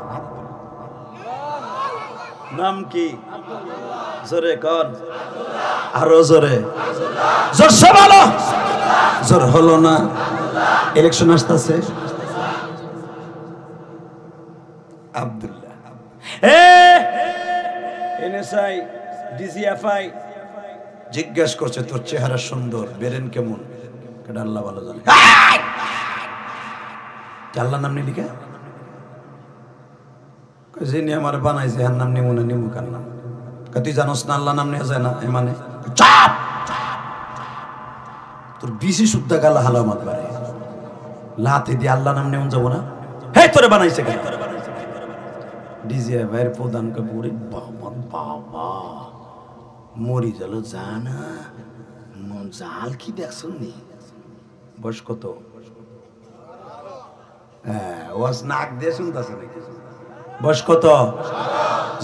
A: নাম কি? জোরে কোন, আরো জোরে, জোরসে বলো। জোর হলো না, ইলেকশন আসতেছে। আব্দুল্লাহ এনএসআই ডিজিএফআই জিজ্ঞেস করছে তোর চেহারা সুন্দর, বেরেন কেমন? কেডা আল্লাহ ভালো জানে। আল্লাহ নাম নিলি কে? যিনি আমার বানাইছে এর নাম নিমু না, নিমু কার নাম? তুই জানোস না আল্লাহ নাম নেওয়া যায় না, এ মানে চাপ। তোর বেশি শুদ্ধ গালা হালামাত বাড়ে, লাতে দিয়ে আল্লাহ নাম নেমন যাবো না। হে তোরে বানাইছে কেন? ডিজে ভাইয়ের প্রধান কাপুরি বাবা বাবা মরি গেল জানা জাল কি দেখছো নি? বয়স কত? হ্যাঁ ওয়াজ নাক দিয়ে শুনতেছে নাকি? বয়স কত?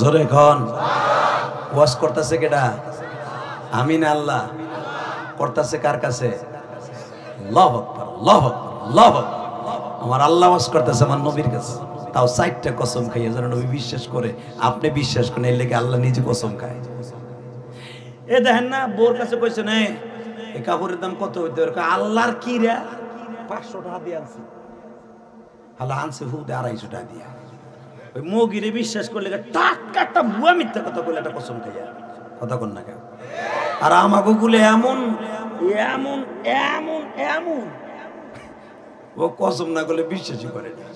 A: জোরে খন। ওয়াজ করতেছে কেডা? আমি না আল্লাহ? করতেছে কার কাছে? আল্লাহু আকবার, আল্লাহু আকবার, আল্লাহু আকবার। আমার আল্লাহ ওয়াজ করতেছে আমার নবীর কাছে, তাও 4টা কসম খাইয়ে যেন নবী বিশ্বাস করে। আপনি বিশ্বাস করেন, এর লেগে আল্লাহ নিজে কসম খায়। এ দেখেন না, বোর কাছে কইছে না এই কাপড়ের দাম কত হইতে পারে, আল্লাহর কি রে 500 টাকা দিয়ে আনছি। আল্লাহ আনছে হুদে 250 টাকা দিয়া। ওই মগিরে বিশ্বাস করলে টাটকা একটা বুয়া মিথ্যা কথা কইলে একটা কসম খাইয়া কথা কন না কেন। আর আমাকে গুলে এমন এমন এমন এমন ও কসম না করলে বিশ্বাসই করে না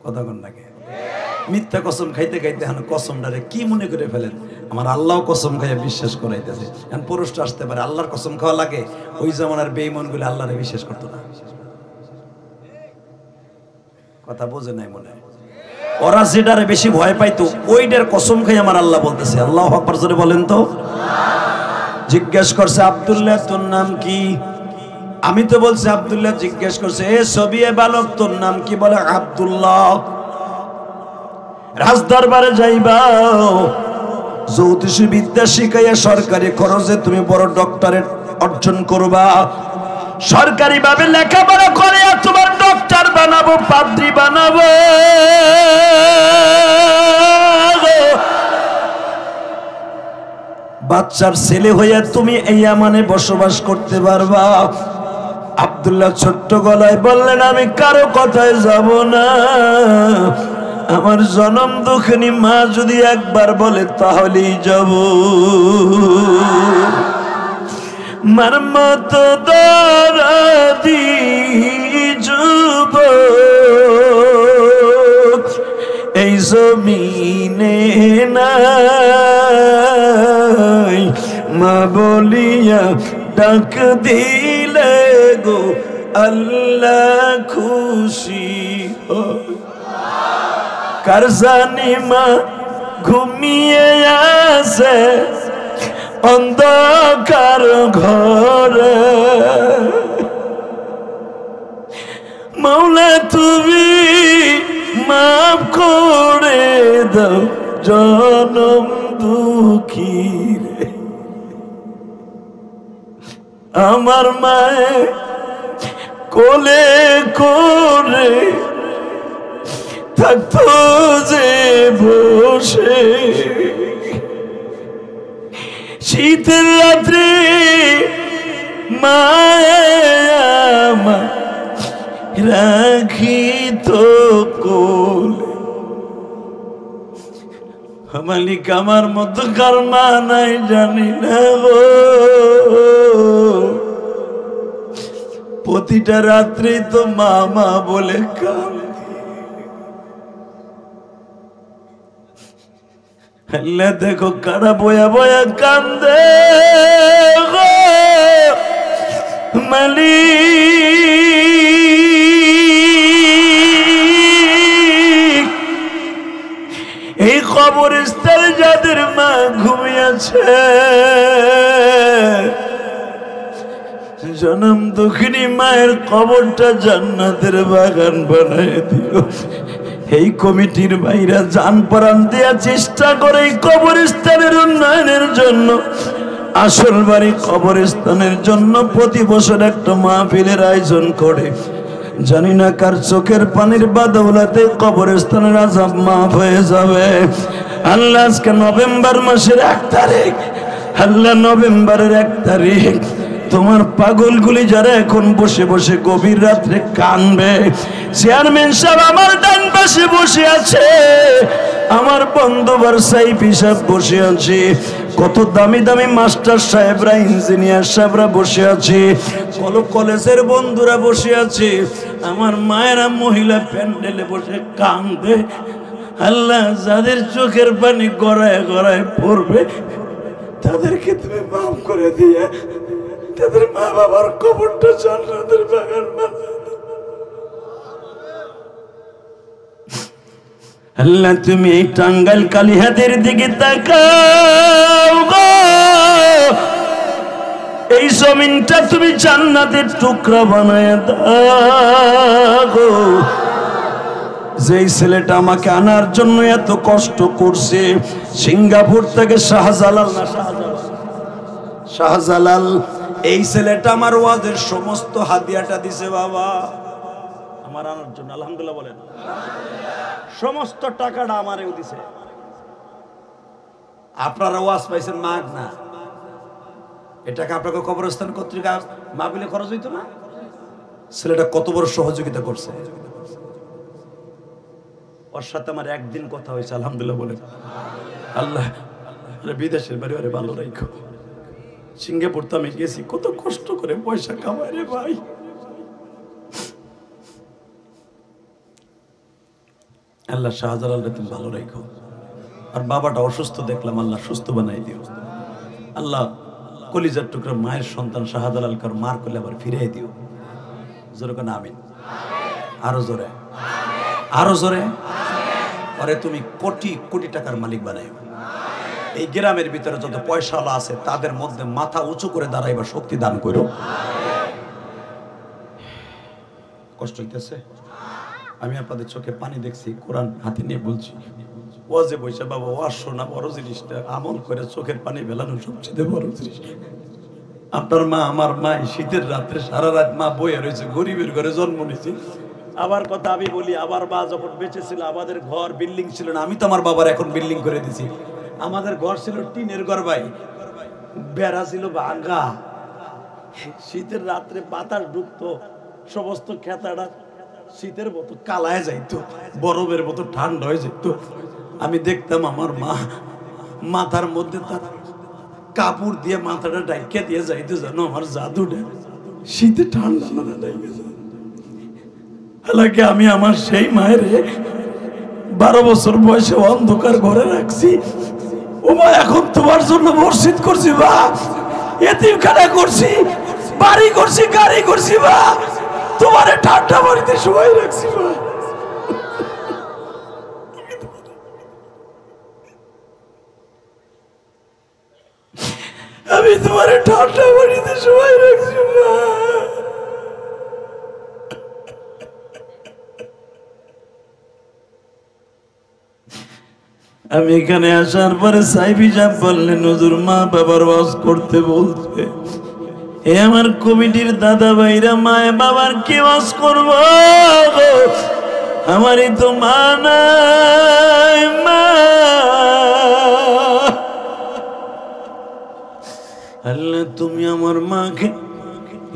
A: কথা কন না কেন। মিথ্যা কসম খাইতে খাইতে এখন কসমটারে কি মনে করে ফেলেন, আমার আল্লাহ কসম খাইয়া বিশ্বাস করাইতেছে। এখন পুরুষটা আসতে পারে আল্লাহর কসম খাওয়া লাগে, ওই জামানার বেঈমান গুলো আল্লাহরে বিশ্বাস করতো না। কথা বোঝে নাই মনে হয়। ওরা যেটারে বেশি ভয় পাইতো ওইটার কসম খাই আমার আল্লাহ বলতেছে। আল্লাহু আকবার জোরে বলেন তো। জিজ্ঞেস করছে আব্দুল্লাহ তোর নাম কি? আমি তো বলছি আব্দুল্লাহ। জিজ্ঞেস করছে এ সবিয়ে বালক তোর নাম কি? বলে আব্দুল্লাহ। রাজ দরবারে যাইবা, জ্যোতিষী বিদ্যা শিখাইয়া সরকারি খরচে তুমি বড় ডক্টরেট অর্জন করবা, সরকারি ভাবে লেখাপড়া করে আর তোমার ডক্টর বানাবো, পাদ্রী বানাবো। বাচ্চার ছেলে হইয়া তুমি এই আমানে বসবাস করতে পারবা। আব্দুল্লাহ ছোট্ট গলায় বললেন আমি কারো কথায় যাব না, আমার জনম দুঃখিনী মা যদি একবার বলে তাহলেই যাব। মার মতো দরদি যুবক এই জমিনে নাই, মা বলিয়া ডাক দিলে গো আল্লাহ খুশি হয়। কার জানি মা ঘুমিয়ে আছে অন্ধকার ঘরে, মাওলা তুমি মাফ করে দাও জনম দুঃখী রে। আমার মায়ে কোলে করে থাকতো যে বসে, শীতের রাত্রে মায়ে আমার রাখিত কোলে। মালিক আমার মতো কার মা নাই জানি না গো, প্রতিটা রাত্রে তো মা মা বলে কান্দি। আল্লাহ দেখো কারা বয়া বয়া কান্দে গো মালিক। এই কবরস্থানে যাদের মা ঘুমিয়েছে, জনম দুঃখিনী মায়ের কবরটা জান্নাতের বাগান বানায় দিও। এই কমিটির ভাইরা জান প্রাণ দেয়া চেষ্টা করে এই কবরস্থানের উন্নয়নের জন্য, আসল বাড়ি কবরস্থানের জন্য প্রতি বছর একটা মাহফিলের আয়োজন করে। জানি না কার চোখের পানির বাদৌলাতে কবরস্থানের আযাব মাফ হয়ে যাবে। আল্লাহ আজকে নভেম্বর মাসের 1 তারিখ, আল্লাহ নভেম্বরের 1 তারিখ তোমার পাগলগুলি যারা এখন বসে বসে গভীর রাত্রে কানবে, চেয়ারম্যান সাহেব আমার ডান পাশে বসে আছে, আমার বন্ধু সাইফ হিসাব বসে আছে, কত দামি দামি মাস্টার সাহেবরা ইঞ্জিনিয়ার সাহেবরা বসে আছে, কলেজের বন্ধুরা বসে আছে, আমার মায়েরা মহিলা প্যান্ডেলে বসে কান্দে। আল্লাহ যাদের চোখের পানি গড়ায় গড়ায় পড়বে তাদেরকে তুমি মাফ করে দিয়ে তাদের মা বাবার কবরটা জান্নাতের বাগান বানাও। আল্লাহ তুমি এই টাঙ্গাইল কালিহাতের দিকে তাকাও গো, এই জমিনটা তুমি জান্নাতের টুকরা বানায় দাও গো। যেই ছেলেটা আমাকে আনার জন্য এত কষ্ট করছে, সিঙ্গাপুর থেকে শাহজালাল এই ছেলেটা আমার ওয়াজের সমস্ত হাদিয়াটা দিছে বাবা আমার আনার জন্য। আলহামদুলিল্লাহ বলেন। সমস্ত টাকাটা আমারেও দিছে। আপনারা ওয়াজ পাইছেন মাগ না, এটাকে আপনাকে কবরস্থান কর্তৃক মাহফিলে খরচ হইতো না? ছেলেটা কত বড় সহযোগিতা করছে। ওর সাথে আমার একদিন কথা হয়েছে। আলহামদুলিল্লাহ বলেন। আল্লাহ বিদেশের বাড়ি আরে ভালো রাখো। সিঙ্গাপুর তো আমি গেছি, কত কষ্ট করে পয়সা কামাই রে ভাই। আল্লাহ শাহজালাল তুমি ভালো রাখো। আর বাবাটা অসুস্থ দেখলাম, আল্লাহ সুস্থ বানাই দিও। আল্লাহ কলিজার টুকরা মায়ের সন্তান শাহজালাল কার মার করলে আবার ফিরিয়ে দিও। জোরে কোন আমিন। আরো জোরে, আরো জোরে। পরে তুমি কোটি কোটি টাকার মালিক বানাইও। এই গ্রামের ভিতরে যত পয়সাওয়ালা আছে তাদের মধ্যে মাথা উঁচু করে দাঁড়াইবার শক্তি দান করো। কষ্ট হইতেছে? আমি আপনাদের চোখে পানি দেখছি, কোরআন হাতে নিয়ে বলছি। ওয়াজে বসে বাবা ওয়াজ শোনা বড় জিনিসটা, আমল করে চোখের পানি ফেলানো সবচেয়ে বড় জিনিস। আপনার মা আমার মা শীতের রাত্রে সারা রাত মা বইয়ে রয়েছে, গরিবের ঘরে জন্ম নিয়েছে। আবার কথা আমি বলি, আবার মা যখন বেঁচে ছিল আমাদের ঘর বিল্ডিং ছিল না। আমি তো আমার বাবার এখন বিল্ডিং করে দিছি। আমাদের ঘর ছিল টিনের ঘর ভাই, বেড়া ছিল ভাঙা। শীতের রাত্রে বাতাস ঢুকতো, সমস্ত খেতাটা শীতের মতো কালায় যাইতো, বরফের মতো ঠান্ডা হয়ে যেত। আমি দেখতাম আমার মা মাথার মধ্যে তার কাপড় দিয়ে মাথাটা ডাইকে দিয়ে যাইতো, জানো আমার জাদুটা শীতে ঠান্ডা না ডাইকে যায়। হালাকি আমি আমার সেই মায়ের 12 বছর বয়সে অন্ধকার ঘরে রাখছি। ও মা এখন তোমার জন্য মসজিদ করছি বা এতিমখানা করছি, বাড়ি করছি, গাড়ি করছি বা তোমার ঠান্ডা বাড়িতে সবাই রাখছি বা। আমি তোমার ঠান্ডা বাড়িতে সবাই রাখছি বা। আমি এখানে আসার পরে সাইফি সাহেব বললেন হুজুর মা বাবার ওয়াজ করতে বলছে। এ আমার কমিটির দাদা ভাইরা মায়ে বাবার কি ওয়াজ করব? আমারই তো মা নাই। মা আল্লাহ তুমি আমার মাকে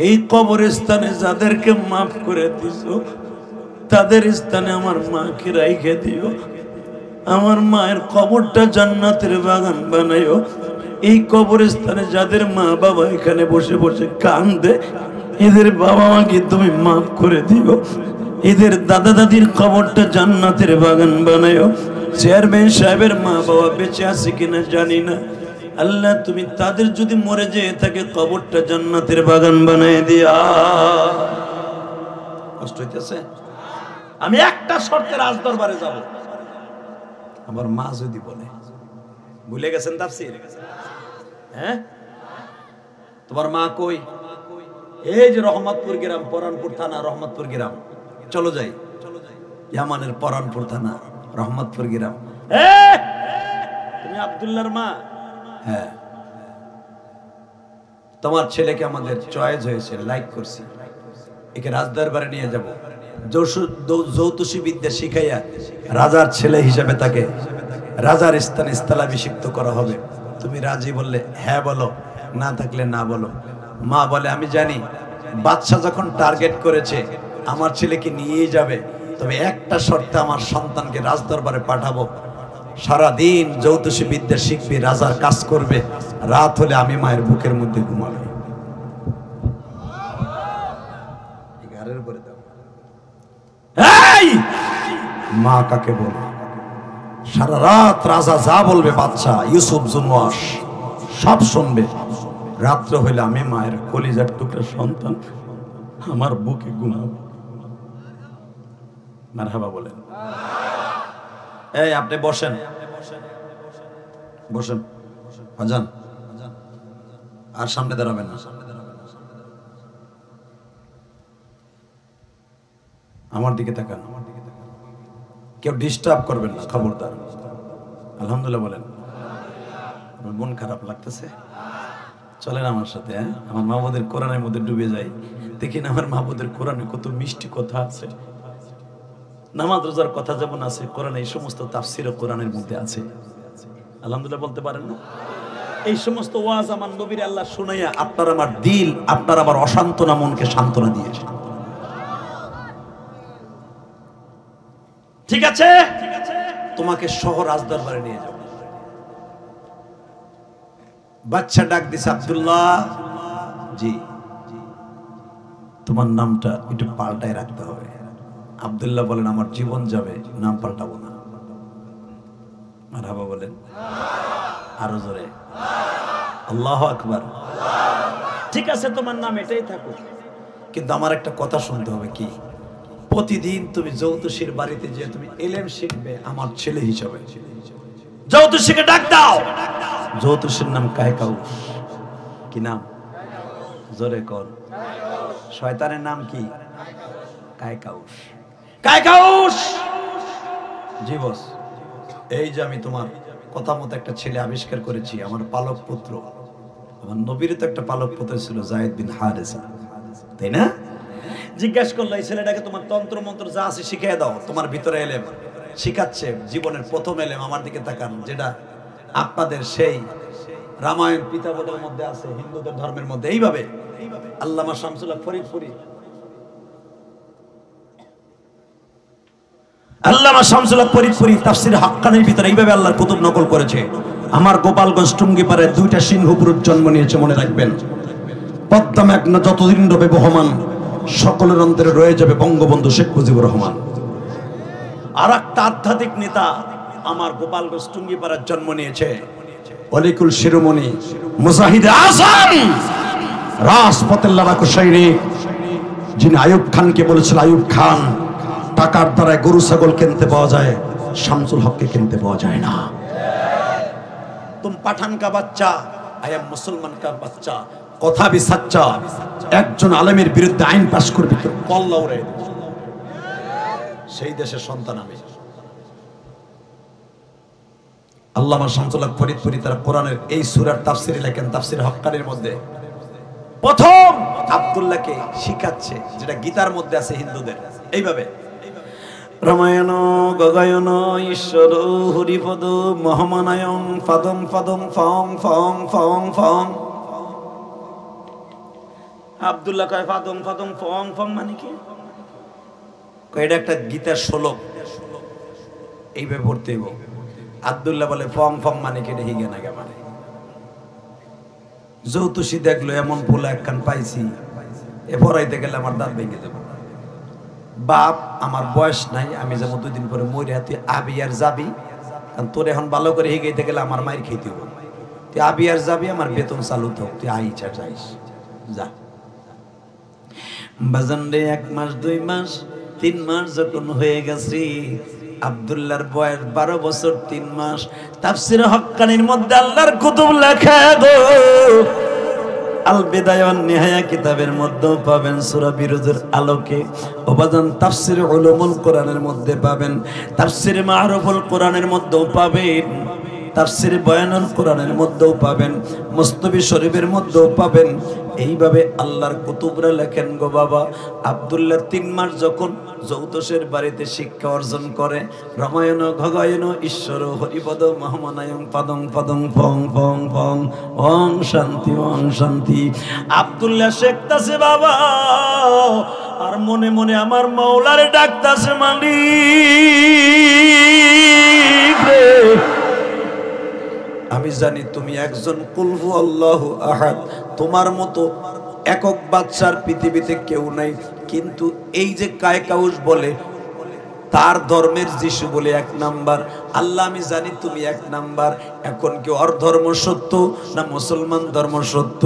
A: এই কবরস্থানে যাদেরকে মাফ করে দিছো তাদের স্থানে আমার মাকে রাইখে দিও। আমার মায়ের কবরটা জান্নাতের বাগান বানাইও। এই কবরস্থানে যাদের মা বাবা এখানে বসে বসে কান্দে, এদের বাবা মাকে তুমি মাফ করে দিও। এদের দাদা দাদির কবরটা জান্নাতের বাগান বানাইও। চেয়ারম্যান সাহেবের মা বাবা বেঁচে আছে কিনা জানি না, আল্লাহ তুমি তাদের যদি মরে যেয়ে থাকে কবরটা জান্নাতের বাগান বানাই দিয়া। কষ্ট হইতেছে? আমি একটা শর্তে রাজ দরবারে যাব। আমার মা যদি বলে, ভুলে গেছেন তাফসীর? হ্যাঁ, তোমার মা কই? এই যে রহমতপুর গ্রাম, পরানপুর থানা, রহমতপুর গ্রাম। চলো যাই, ইয়ামানের পরানপুর থানা, রহমতপুর গ্রাম। তুমি আব্দুল্লাহর মা? হ্যাঁ। তোমার ছেলেকে আমাদের চয়েস হয়েছে, লাইক করছি, একে রাজদরবারে নিয়ে যাব। যৌতুষী বিদ্যা শিখাইয়া রাজার ছেলে হিসাবে তাকে রাজার স্থানে স্থলাভিষিক্ত করা হবে। তুমি রাজি বললে হ্যাঁ বলো, না থাকলে না বলো। মা বলে আমি জানি বাদশাহ যখন টার্গেট করেছে আমার ছেলেকে নিয়েই যাবে, তবে একটা শর্তে আমার সন্তানকে রাজদরবারে পাঠাবো। সারাদিন যৌতুষী বিদ্যা শিখবে, রাজার কাজ করবে, রাত হলে আমি মায়ের বুকের মধ্যে ঘুমাবো। মা কাকে বলে? সারা রাত রাজা যা বলবে বাদশা ইউসুফ জুনওয়াস সব শুনবে। রাত্র হইলে আমি মায়ের কলিজার টুকরা সন্তান আমার বুকে ঘুমাবো। মারহাবা বলেন। এই আপনি বসেন, বসেন বাজান, আর সামনে দাঁড়াবেন না। আমার দিকে তাকান, কেউ ডিস্টার্ব করবেন না, খবরদার। আলহামদুলিল্লাহ বলেন। মন খারাপ লাগতেছে? চলেন আমার সাথে, হ্যাঁ? আমার মাহবুদের কোরআনের মধ্যে ডুবে যাই, দেখি না আমার মাহবুদের কোরআনে কত মিষ্টি কথা আছে। নামাজ রোজার কথা যেমন আছে, কোরআনে এই সমস্ত তাফসীরও কোরআনের মধ্যে আছে। আলহামদুলিল্লাহ বলতে পারেন না? এই সমস্ত ওয়াজ আমার নবীর আল্লাহ শুনাইয়া আপনার আমার দিল, আপনার আমার অশান্তনা মনকে সান্ত্বনা দিয়েছে। ঠিক আছে, তোমাকে শহর রাজদরবারে নিয়ে যাও। বাচ্চা ডাক দিছে, আব্দুল্লাহ জি, তোমার নামটা একটু পাল্টায় রাখতে হবে। আব্দুল্লাহ বলেন, আমার জীবন যাবে, নাম পাল্টাবো না। মারহাবা বলেন আরো জোরে, আল্লাহু আকবার। ঠিক আছে, তোমার নাম এটাই থাকুক, কিন্তু আমার একটা কথা শুনতে হবে। কি? প্রতিদিন তুমি যৌতুষীর বাড়িতে যে তুমি ইলম শিখবে আমার ছেলে হিসাবে। যৌতুষীকে ডাক দাও। যৌতুষীর নাম কায়কাউস। কি নাম? জোরে কর। শয়তানের নাম কি? কায়কাউস। কায়কাউস জি বস, এই যে আমি তোমার কথা মতো একটা ছেলে আবিষ্কার করেছি, আমার পালক পুত্র। আমার নবীর তো একটা পালক পুত্র ছিল, যায়েদ বিন হারেসা, তাই না? জিজ্ঞাসা করলো, এই ছেলেটাকে তোমার তন্ত্র মন্ত্র যা আছে শিখিয়ে দাও। তোমার ভিতরে এলেম শিখাচ্ছে, জীবনের প্রথম এলেম। আমার দিকে তাকান, যেটা আপনাদের সেই রামায়ণ পিতামহের মধ্যে আছে, হিন্দুদের ধর্মের মধ্যে। এইভাবে আল্লামা শামসুল হক ফরিদপুরি, আল্লামা শামসুল হক ফরিদপুরি তাফসীর হাক্কানির ভিতরে এইভাবে আল্লাহর কুতুব নকল করেছে। আমার গোপালগঞ্জ টুঙ্গিপাড়ায় দুইটা সিংহ পুরুষ জন্ম নিয়েছে, মনে রাখবেন। পদ্মা মেঘনা যতদিন রবে বহমান, সকলের অন্তরে রয়ে যাবে বঙ্গবন্ধু শেখ মুজিবুর রহমান। আর একটা আধ্যাত্মিক নেতা আমার গোপালগঞ্জ টুঙ্গিপাড়ার জন্ম নিয়েছে, অলিকুল শিরোমণি মুজাহিদে আজম, রাজপথের লড়াকু সৈনিক, যিনি আইয়ুব খানকে বলেছিল, আইয়ুব খান, টাকার দ্বারায় গরু ছাগল কিনতে পাওয়া যায়, শামসুল হককে কিনতে পাওয়া যায় না। তুম পাঠান কা বাচ্চা, আই এম মুসলমান কা বাচ্চা, কথা ভি সচ্চা। একজন আলেমের বিরুদ্ধে আইন পাস করবি তো কল্লা উড়ে, সেই দেশের সন্তান আমি। আল্লামা শামসুল হক ফরিদপুরি তার কোরআনের এই সূরার তাফসীরে লেখেন, তাফসীর হাক্কানির মধ্যে প্রথম আব্দুল্লাহকে শিখাচ্ছে, যেটা গীতার মধ্যে আছে হিন্দুদের। এইভাবে রামায়ণ গগায়ন ঈশ্বর হরিপদ মহামানায়ং ফাদং ফাদং ফং ফং ফং ফং। আব্দুল্লাহ কয় ফাদং ফাদং ফং ফং মানে কি? এটা একটা গীতার শ্লোক, এইভাবে পড়তে হইব। আব্দুল্লাহ বলে ফং ফং মানে কি? হিগে না গে মানে। যৌতুষী দেখলো, এমন পোলা একখান পাইছি, এ পড়াইতে গেলে আমার দাঁত ভেঙে দেব। বাপ, আমার বয়স নাই, আমি যেমন 2 দিন পরে মরে, তুই আবি আর যাবি, কারণ তোর এখন ভালো করে হিগাইতে গেলে আমার মায়ের খেতে হবে। তুই আবি আর যাবি, আমার বেতন চালু থাক, তুই আইছা যাইস, যা। বাজান রে, 1 মাস 2 মাস 3 মাস যখন হয়ে গেছি, আব্দুল্লাহর বয়স 12 বছর 3 মাস। তাফসীর হাক্কানির মধ্যে আল্লাহর কুতুব লেখা গো, আল বিদায়া ওয়ান নিহায়া কিতাবের মধ্যেও পাবেন, সূরা বিরুজের আলোকে ওবাদান তাফসীর উলুমুল কোরআনের মধ্যে পাবেন, তাফসীর মারুফুল কোরআনের মধ্যেও পাবেন, তাফসীর বয়ানুল কোরআনের মধ্যেও পাবেন, মুস্তাফি শরীফের মধ্যেও পাবেন। এইভাবে আল্লাহর কুতুবরা লেখেন গো বাবা, আব্দুল্লাহ 3 মাস যখন যৌতুষের বাড়িতে শিক্ষা অর্জন করে, রামায়ণ গগায়ন ঈশ্বর হরিপদ মহামানায়ং পাদং পাদং ফং ফং ফং ওং শান্তি ওং শান্তি। আব্দুল্লাহ শেখতাছে বাবা, আর মনে মনে আমার মাওলারে ডাকতাছে, মালিক রে, আমি জানি তুমি একজন কুল হু আল্লাহু আহাদ, তোমার মতো একক বাদশার পৃথিবীতে কেউ নাই। কিন্তু এই যে কায়কাউস বলে, তার ধর্মের যিশু বলে 1 নাম্বার। আল্লাহ, আমি জানি তুমি 1 নাম্বার। এখন কি ওর ধর্ম সত্য না মুসলমান ধর্ম সত্য?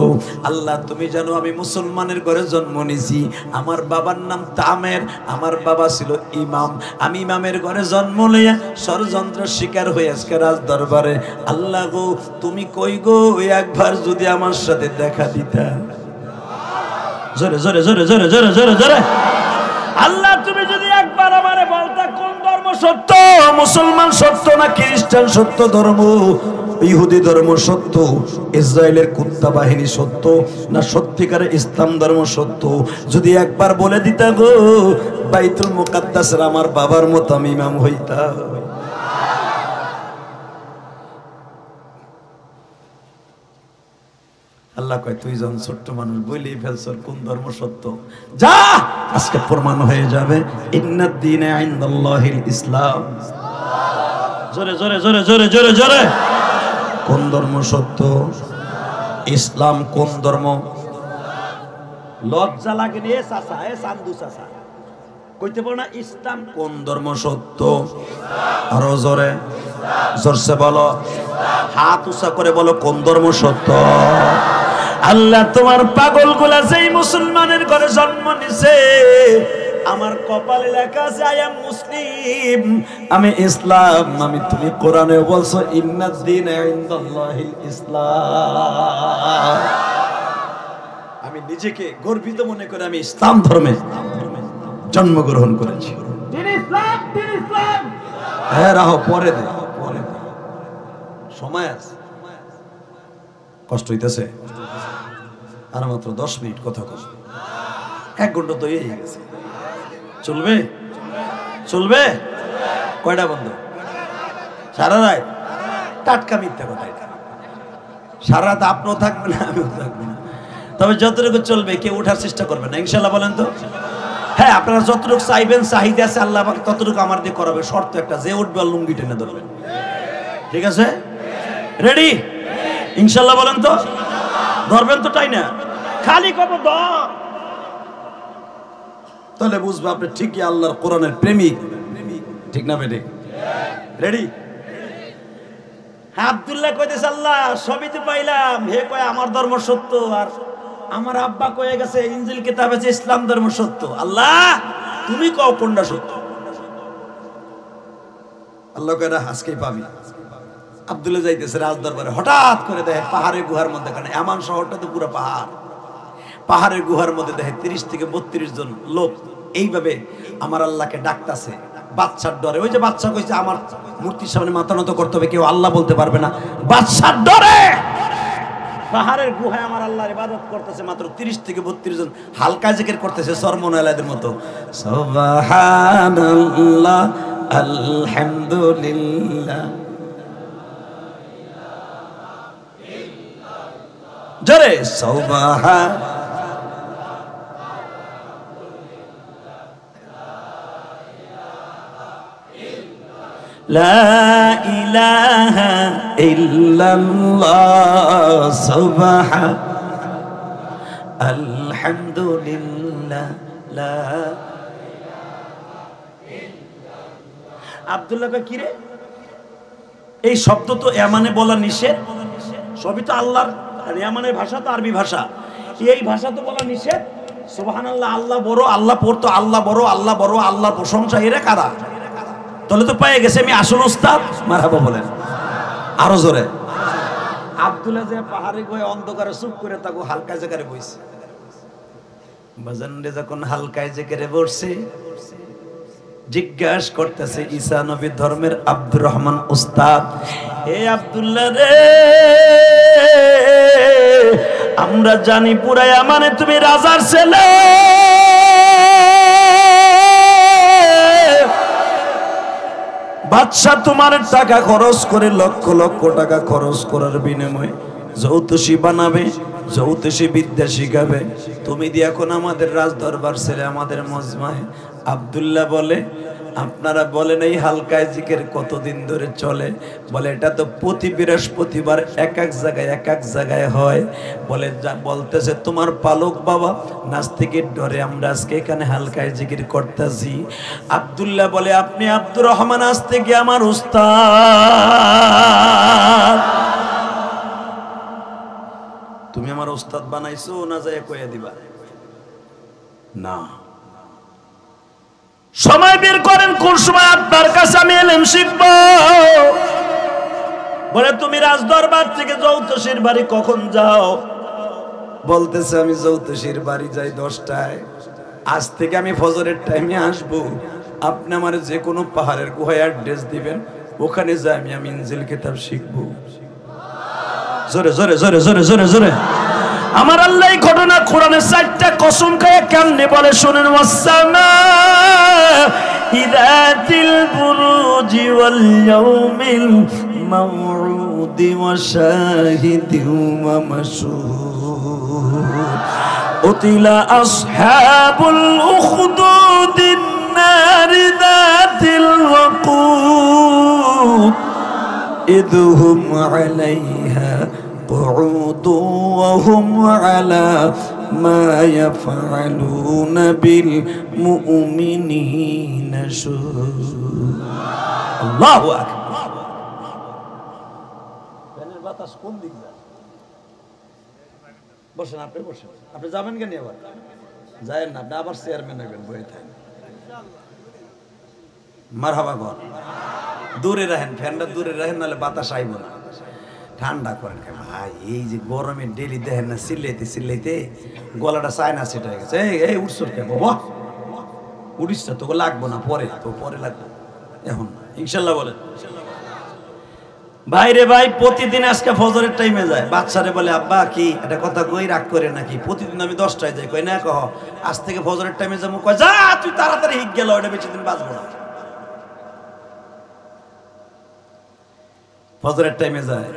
A: আল্লাহ, তুমি জানো আমি মুসলমানের ঘরে জন্ম নিয়েছি, আমার বাবার নাম তামের, আমার বাবা ছিল ইমাম, আমি ইমামের ঘরে জন্ম লইয়া ষড়যন্ত্র শিকার হয়ে আজকে রাজ দরবারে। আল্লাহ গো, তুমি কই গো, একবার যদি আমার সাথে দেখা দিতা। জোরে জোরে জোরে জোরে জোরে জোরে জোরে। আল্লাহ, তুমি যদি একবার আমারে বলতা কোন ধর্ম সত্য, মুসলমান সত্য না খ্রিস্টান সত্য ধর্ম, ইহুদি ধর্ম সত্য, ইসরায়েলের কুত্তা বাহিনী সত্য, না সত্যিকারের ইসলাম ধর্ম সত্য? যদি একবার বলে দিতা গো, বাইতুল মুকাদ্দাসের আমার বাবার মতো আমি ইমাম হইতাম। আল্লাহ কয়, তুই যখন ছোট্ট মানুষ বলেই ফেলছর কোন ধর্ম সত্য, যা আজকে প্রমাণ হয়ে যাবে। ইন্নাদ দীনে ইনদাল্লাহিল ইসলাম। জোরে জোরে জোরে জোরে জোরে জোরে। কোন ধর্ম সত্য? ইসলাম। কোন ধর্ম? লজ্জা লাগে রে চাচা, এ চান্দু চাচা কইতে পারো না ইসলাম কোন ধর্ম সত্য? আরো জোরে জোরসে বলো, হাত উঁচা করে বলো, কোন ধর্ম সত্য? আল্লাহ তোমার পাগল গুলা যেই মুসলমানের ঘরে জন্ম নিছে, আমার কপালে লেখা আছে আই এম মুসলিম, আমি ইসলাম। আমি তুমি কোরআনে বলছো ইন্নাদ দীনে ইনদাল্লাহিল ইসলাম। আমি নিজেকে গর্বিত মনে করে আমি ইসলাম ধর্মে জন্মগ্রহণ করেছি। হ্যাঁ রাহো, পরে দে, পরে দে, সময় আছে। কষ্ট হইতেছে? আর মাত্র 10 মিনিট কথা কষ্ট, 1 ঘন্টা তো এই গেছে। চলবে? চলবে? কয়টা বন্ধ? সারা রাত টাটকা মিথ্যা কথা। সারা রাত আপনিও থাকবে না, আমিও থাকবো না, তবে যতটুকু চলবে কেউ ওঠার চেষ্টা করবে না, ইনশাল্লাহ। বলেন তো? হ্যাঁ, আপনারা যতটুকু চাইবেন, চাহিদা আছে আল্লাহ পাক ততটুকু আমার দিয়ে করাবে। শর্ত একটা, যে উঠবে লুঙ্গি টেনে ধরবেন। ঠিক আছে? রেডি? ইনশাল্লাহ বলেন তো? ধরবেন তো? তাই না? খালি কব ধর, তাহলে বুঝবে আপনি ঠিকই আল্লাহর কোরআনের প্রেমিক। ঠিক না বেঠিক? রেডি? হ্যাঁ, আব্দুল্লাহ কইতেছে আল্লাহ সবই তো পাইলাম, হে কয় আমার ধর্ম সত্য, আর আমার আব্বা কয়ে গেছে ইনজিল কিতাবে যে ইসলাম ধর্ম সত্য। আল্লাহ তুমি কও কোনটা সত্য? আল্লাহ কয় না, আজকেই পাবি। আব্দুল্লাহ যাইতেছে রাজ দরবারে, হঠাৎ করে দেখে পাহাড়ের গুহার মধ্যে, কারণ এমন শহরটা তো পুরো পাহাড়, পাহাড়ের গুহার মধ্যে দেখে 30 থেকে 32 জন লোক এইভাবে আমার আল্লাহকে ডাকতাছে বাদশার ডরে। ওই যে বাদশা কইছে আমার মূর্তির সামনে মাথা নত করতে হবে, কেউ আল্লাহ বলতে পারবে না, বাদশার ডরে পাহাড়ের গুহায় আমার আল্লাহর ইবাদত করতেছে মাত্র 30 থেকে 32 জন, হালকা জিকির করতেছে সরমনালাদের মতো, সুবহানাল্লাহ আলহামদুলিল্লাহ। জোরে সুবহান। লা ইলাহা ইল্লাল্লাহ সুবহান আলহামদুলিল্লাহ লা। আব্দুল্লাহ কয় কি রে, এই শব্দ তো এমানে বলা নিষেধ, সবই তো আল্লাহর, আর ইয়ামানের ভাষা তো আরবি ভাষা, এই ভাষা তো বলা নিষেধ। সুবহানাল্লাহ, আল্লাহ বড়, আল্লাহ পড়তো আল্লাহ বড়, আল্লাহ বড়, আল্লাহর প্রশংসা, এরা কারা? তাহলে তো পেয়ে গেছে আমি আসল ওস্তাদ। মারহাবা বলেন আরো জোরে। আব্দুল্লাহ যে পাহাড়ে গিয়ে অন্ধকারে চুপ করে তাকে হালকা জায়গায় বইছে, বাজানরে যখন হালকায় জায়গায় বসছে জিজ্ঞাসা করতেছে ঈসা নবী ধর্মের আব্দুর রহমান উস্তাদ, হে আব্দুল্লাহ রে, আমরা জানি পুরাই মানে তুমি রাজার ছেলে, বাদশা তোমার টাকা খরচ করে লক্ষ লক্ষ টাকা খরচ করার বিনিময়ে জ্যোতিষী বানাবে, জ্যোতিষী বিদ্যা শিখাবে, তুমি দিয়ে এখন আমাদের রাজ দরবার ছেলে আমাদের মজমায়। আব্দুল্লাহ বলে, আপনারা বলেন এই হালকায় জিকির কতদিন ধরে চলে? বলে এটা তো প্রতি বৃহস্পতিবার এক এক জায়গায় হয়। বলে বলতেছে তোমার পালক বাবা নাস্তিকের ডরে আমরা আজকে এখানে হালকায় জিকির করতেছি। আব্দুল্লাহ বলে, আপনি আব্দুর রহমান আজ থেকে আমার উস্তাদ। তুমি আমার উস্তাদ বানাইছো না যায় কইয়া দিবা? না, সময় বের করেন কোন সময় আপনার কাছে আমি এলেম শিখবো। বলে তুমি রাজ দরবার থেকে জ্যোতিষীর বাড়ি কখন যাও? বলতেছে আমি জ্যোতিষীর বাড়ি যাই 10টায়, আজ থেকে আমি ফজরের টাইমে আসবো, আপনি আমার যে কোনো পাহাড়ের গুহায় অ্যাড্রেস দিবেন, ওখানে যাই আমি ইনজিল কিতাব শিখবো। জোরে জোরে জোরে জোরে জোরে জোরে।
B: আমার আল্লাহ এই ঘটনা কোরআনে 4টা কসম খায় কেমনে বলে শুনেন। ওয়াসসামা ইযাতিল বুরুজি ওয়াল ইয়াউমিল মাউউদি ওয়া শাহিদিন ওয়া মাশহুদ উতিলা আসহাবুল উখদুদিন নারি যাতিল ওয়াকুদ ইদহুম আলাইহা قعود وهم على ما يفعلون بالمؤمنين شهود الله أكبر ফ্যানের বাতাস কোন দিক যায়? বসেন, আপনি বসেন। আপনি যাবেন কেন আবার? যায়েন না, আপনি আবার চেয়ারম্যান হবেন, বই থাকেন।
A: মারহাবা কর, দূরে রাখেন, ফ্যানটা দূরে রাখেন, নাহলে বাতাস আইব না। ঠান্ডা করেন ভাই, এই যে গরমে ডেলি দেখেন না চিল্লাইতে চিল্লাইতে গলাটা চায়না সেটা হয়ে গেছে। এই উঠছো কে বাবা, উঠিস না, তোকে লাগবো না, পরে তো পরে লাগবো, এখন না, ইনশাল্লাহ বলেন।
B: ভাই রে ভাই, প্রতিদিন আজকে ফজরের টাইমে যায়।
A: বাচ্চারে বলে আব্বা কি একটা কথা কই, রাগ করে নাকি? প্রতিদিন আমি 10টায় যাই, কই না কহ আজ থেকে ফজরের টাইমে যাবো, কয় যা তুই তাড়াতাড়ি হিট গেল, ওটা বেশি দিন বাঁচবো না। ফজরের টাইমে যায়,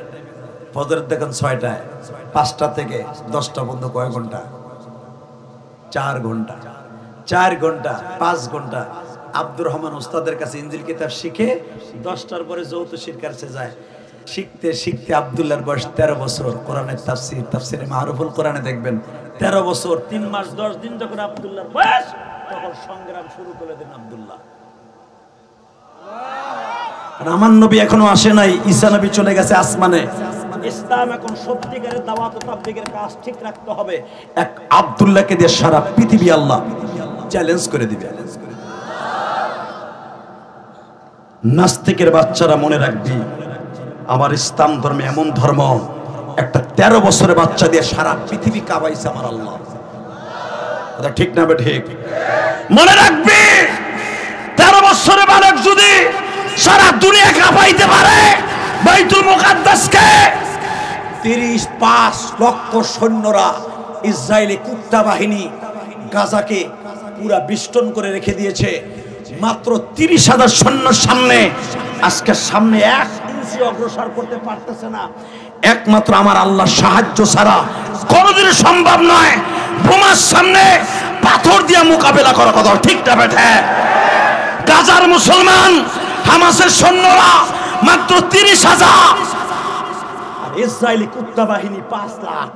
A: ফজরের দেখেন 6টায়, 5টা থেকে 10টা পর্যন্ত কয় ঘন্টা? 4 ঘন্টা। 4 ঘন্টা 5 ঘন্টা আব্দুর রহমান উস্তাদের কাছে ইনজিল কিতাব শিখে 10টার পরে যৌতুষীর কাছে যায়। শিখতে শিখতে আব্দুল্লাহর বয়স 13 বছর। কোরআনের তাফসিরে মারুফুল কোরআনে দেখবেন 13 বছর
B: 3 মাস 10 দিন যখন আব্দুল্লাহর বয়স, তখন সংগ্রাম শুরু করে দেন আব্দুল্লাহ।
A: আমার নবী এখনো আসে নাই, ঈসা নবী চলে গেছে আসমানে।
B: ইসলাম এখন সত্যিকারের দাওয়াত ও তাবলীগের কাজ ঠিক রাখতে হবে।
A: এক আব্দুল্লাহকে দিয়ে সারা পৃথিবী আল্লাহ চ্যালেঞ্জ করে দিবে। নাস্তিকের বাচ্চারা মনে রাখবি, আমার ইসলাম ধর্মে এমন ধর্ম, একটা 13 বছরের বাচ্চা দিয়ে সারা পৃথিবী কাঁপাইছে আমার আল্লাহ। এটা ঠিক না বে ঠিক?
B: মনে রাখবি, 13 বছরের বালক যদি সারা দুনিয়া কাঁপাইতে পারে, বাইতুল মুকাদ্দাসকে
A: 35 লক্ষ সৈন্যরা, ইসরায়েলি কুত্তা বাহিনী গাজাকে পুরা বিষ্টন করে রেখে দিয়েছে। মাত্র 30,000 সৈন্যের সামনে আজকে সামনে 1 ইঞ্চি অগ্রসর করতে পারতেছে না। একমাত্র আমার আল্লাহর সাহায্য ছাড়া কোনোদিন সম্ভব নয়। বোমার সামনে পাথর দিয়ে মোকাবেলা করার কথা ঠিক না বেঠে? গাজার মুসলমান, হামাসের সৈন্যরা মাত্র 30,000, আর ইসরায়েলি কুত্তা বাহিনী 5 লাখ।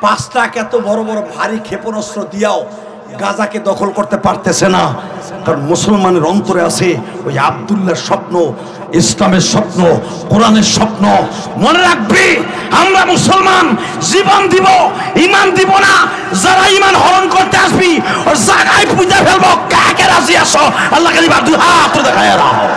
A: 5 লাখ এত বড় বড় ভারী ক্ষেপণাস্ত্র দিয়াও গাজাকে দখল করতে পারতেছে না। কারণ মুসলমানের অন্তরে আছে ওই আব্দুল্লাহর স্বপ্ন, ইসলামের স্বপ্ন, কোরআনের স্বপ্ন। মনে রাখবি, আমরা মুসলমান জীবন দিব, ঈমান দিব না। যারা ঈমান হরণ করতে আসবি ওর জায়গায় পূজা ফেলবো। কাকে রাজি আসো? আল্লাহকে দিবা, দুই হাত দেখায় রাখো।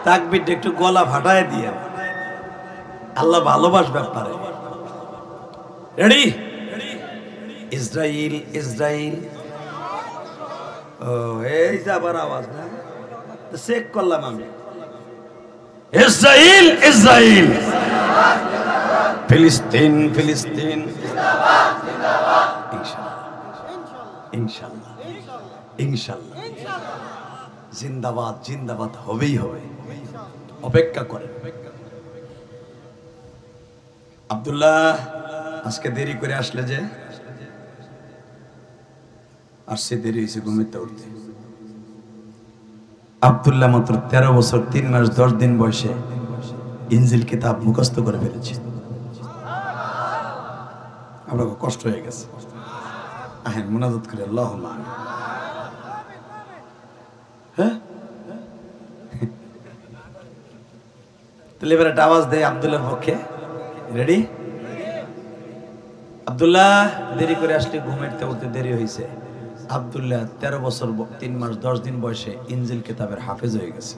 A: তাকবীরটা একটু গলা ফাটায় দিয়ে, আল্লাহ ভালোবাসবে আপনারে। রেডি? ইসরাইল ইসরাইল। ও এই যে আবার আওয়াজ না, চেক করলাম আমি। ইসরাইল ইসরাইল, ফিলিস্তিন ফিলিস্তিন। ইনশাআল্লাহ ইনশাআল্লাহ জিন্দাবাদ জিন্দাবাদ হবেই হবে। অপেক্ষা করেন। আব্দুল্লাহ আজকে দেরি করে আসলে যে? আসছে দেরি হয়েছে ঘুমিতে উঠতে। আব্দুল্লাহ মাত্র 13 বছর 3 মাস 10 দিন বয়সে ইনজিল কিতাব মুখস্থ করে ফেলেছে। আপনার কষ্ট হয়ে গেছে। আহেন মুনাজাত করে আল্লাহুম্মা আমিন। হ্যাঁ, তাহলে এবার একটা আওয়াজ দেয় আব্দুল্লাহর পক্ষে। রেডি? আব্দুল্লাহ দেরি করে আসলে ঘুমাইতে উঠতে দেরি হয়েছে। আব্দুল্লাহ 13 বছর 3 মাস 10 দিন বয়সে ইনজিল কিতাবের হাফেজ হয়ে গেছে।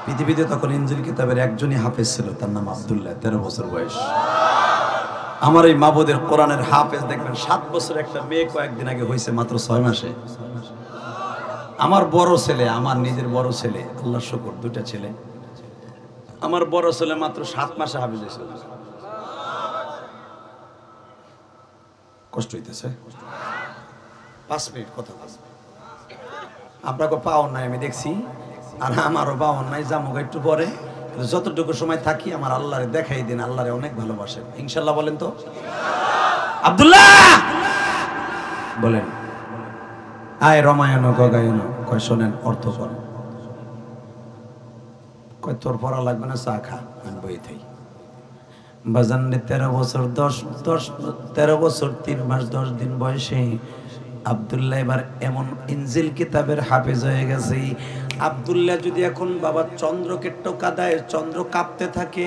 A: পৃথিবীতে তখন ইনজিল কিতাবের একজনই হাফেজ ছিল, তার নাম আব্দুল্লাহ, 13 বছর বয়স। আমার এই মাবুদের কোরআনের হাফেজ দেখবেন 7 বছর একটা মেয়ে কয়েকদিন আগে হয়েছে মাত্র 6 মাসে। আমার বড় ছেলে, আমার নিজের বড় ছেলে, আল্লাহ শুকর 2টা ছেলে, আমার বড় ছেলে মাত্র 7 মাসে হাফেজ হয়েছে। কষ্ট হইতেছে, 5 মিনিট কথা বলবো। আপনাকে পাওয়ার নাই আমি দেখছি, আর আমারও পাওয়ার নাই, যাবো একটু পরে। যতটুকু সময় থাকি আমার আল্লাহরে দেখাই দিন, আল্লাহরে অনেক ভালোবাসেন ইনশাল্লাহ। বলেন তো আব্দুল্লাহ, বলেন আয় রমায়ণ গগায়ন। কয় শোনেন, অর্থ কর। কয় তোর পড়া লাগবে না, চা খা, আমি বই থাই। বাজানে 13 বছর 3 মাস 10 দিন বয়সে আব্দুল্লাহ এবার এমন ইনজিল কিতাবের হাফেজ হয়ে গেছে। আব্দুল্লাহ যদি এখন বাবা চন্দ্রকে টোকা দেয়, চন্দ্র কাঁপতে থাকে।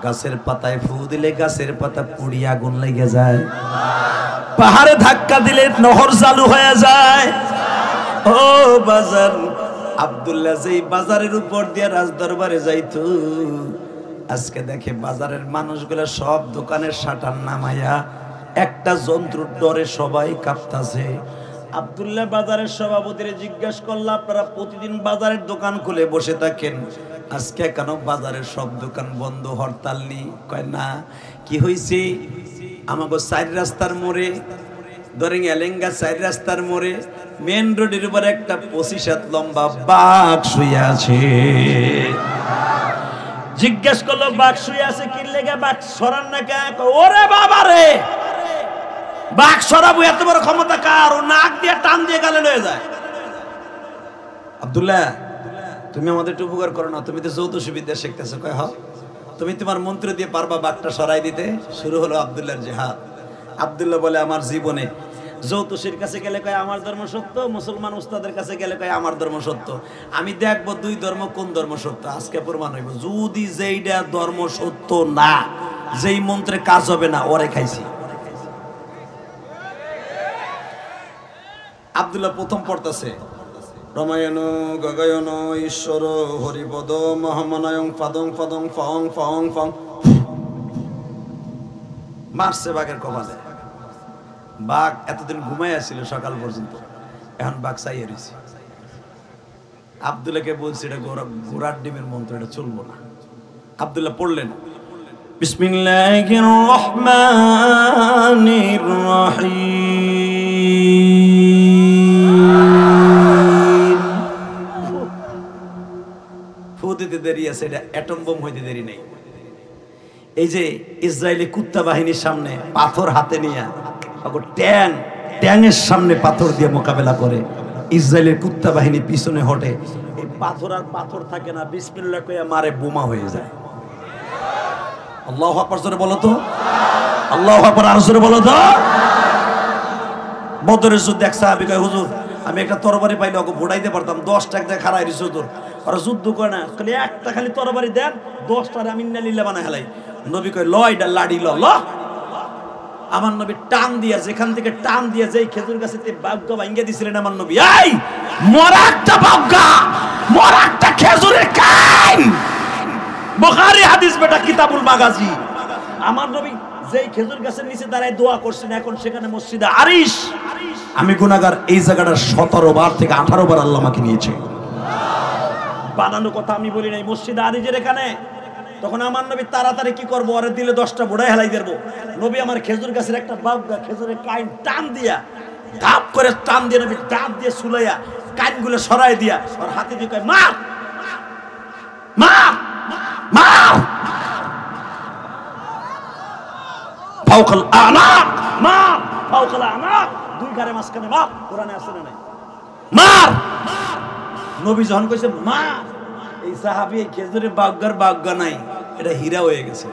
A: গাছের পাতায় ফু দিলে গাছের পাতা পুড়িয়ে আগুন লেগে যায়।
B: পাহাড়ে ধাক্কা দিলে নহর চালু হয়ে যায়।
A: ও বাজার, আব্দুল্লাহ যেই বাজারের উপর দিয়ে রাজদরবারে যাইতো, আজকে দেখে বাজারের মানুষগুলা সব দোকানের শাটার নামাইয়া একটা যন্ত্রের ডরে সবাই কাঁপতাছে। আব্দুল্লাহ বাজারের সভাপতিরে জিজ্ঞেস করলো, আপনারা প্রতিদিন বাজারের দোকান খুলে বসে থাকেন, আজকে কেন বাজারের সব দোকান বন্ধ, হরতাল নি? কয় না। কি হয়েছে? আমাকে 4 রাস্তার মোড়ে ধরেন এলেঙ্গা 4 রাস্তার মোড়ে মেন রোডের উপর একটা 25 হাত লম্বা বাঘ শুয়ে আছে।
B: জিজ্ঞেস করলো বাঘ শুয়ে আছে কি লেগে, বাঘ সরান না কে? ওরে বাবা রে, বাঘ সরাবো এত বড় ক্ষমতা কার? ও নাক দিয়ে টান দিয়ে গালে লয়ে যায়।
A: আব্দুল্লাহ, তুমি আমাদের একটু উপকার করো না, তুমি তো জ্যোতিষ বিদ্যা শিখতেছো। কয় হ, তুমি তোমার মন্ত্র দিয়ে পারবা বাঘটা সরাই দিতে? শুরু হলো আব্দুল্লাহর জিহাদ। আব্দুল্লাহ বলে, আমার জীবনে জ্যোতিষীর কাছে গেলে কয় আমার ধর্ম সত্য, মুসলমান উস্তাদের কাছে গেলে কয় আমার ধর্ম সত্য। আমি দেখবো 2 ধর্ম কোন ধর্ম সত্য, আজকে প্রমাণ হইব। যদি যেইটা ধর্ম সত্য না, যেই মন্ত্রে কাজ হবে না, ওরে খাইছি। আব্দুল্লাহ প্রথম পড়তেছে রমায়ণ গগায়ন ঈশ্বর হরিপদ মহামানায়ং পাদং পদং ফং ফং ফং, মারছে বাঘের কপালে। বাঘ এতদিন ঘুমাই আসছিল সকাল পর্যন্ত, এখন বাঘ চাইয়ে রয়েছে। আব্দুল্লাহকে বলছে এটা ঘোড়ার ডিমের মন্ত্র, এটা চলবো না। আব্দুল্লাহ পড়লেন
B: বিসমিল্লাহির রহমানির রহিম।
A: ফু দিতে দেরি আছে, এটা অ্যাটম বোম হইতে দেরি নেই। এই যে ইসরায়েলি কুত্তা বাহিনীর সামনে পাথর হাতে নিয়ে ট্যাংয়ের সামনে পাথর দিয়ে মোকাবেলা করে, ইসরায়েলের কুত্তা বাহিনী পিছনে হটে, এই পাথর আর পাথর থাকে না, বিসমিল্লাহ কইয়া মারে, বোমা হয়ে যায়। আল্লাহু আকবার জোরে বলো তো,
B: আল্লাহু আকবার আর জোরে বলো তো।
A: বদরের যুদ্ধে এক সাহাবী কয়, হুজুর আমি একটা তরবারি পাইলে ওকে ভোটাইতে পারতাম, 10টা একটা খাড়াই দিছে হুজুর। ওরা যুদ্ধ করে না, খালি একটা খালি তরবারি দেন, 10টার আমি ইন্নালিল্লাহ বানাই হেলাই। নবী কয় ল এটা লাড়ি ল। আমার নবী টান দিয়া, যেখান থেকে টান দিয়া যেই খেজুর গাছেতে বাগ্গা ভাঙ্গে দিছিলেন আমার নবী, এই
B: মরা একটা বাগ্গা, মরা একটা খেজুরের কান। বুখারী হাদিস বেটা, কিতাবুল মাগাজি।
A: আমার নবী যেই খেজুর গাছের নিচে দাঁড়ায় দোয়া করছেন, এখন সেখানে মসজিদে আরিশ। আমি গুনাহগার, এই জায়গাটা 17 বার থেকে 18 বার আল্লাহ আমাকে নিয়েছে।
B: বানানো কথা আমি বলি নাই, মসজিদে আরিজের এখানে। তখন আমার নবী তাড়াতাড়ি কি করবো, ওরে দিলে 10টা বোড়াই হেলাই দেবো। নবী আমার খেজুর গাছের একটা বাগ্গা খেজুরের কাইন টান দিয়া, ধাপ করে টান দিয়ে, নবী দাঁত দিয়ে সুলাইয়া কাইনগুলো সরাই দিয়া ওর হাতে দিয়ে কয় মার মার মার, ফাওকাল আনাক মার, ফাওকাল আনাক, 2 গারে মাঝখানে মার। কোরআনে আছে না নাই? মার।
A: নবী যখন কইছে মার, এই সাহাবী এই খেজুরের বাগ্গা নাই, এটা হীরা হয়ে গেছে।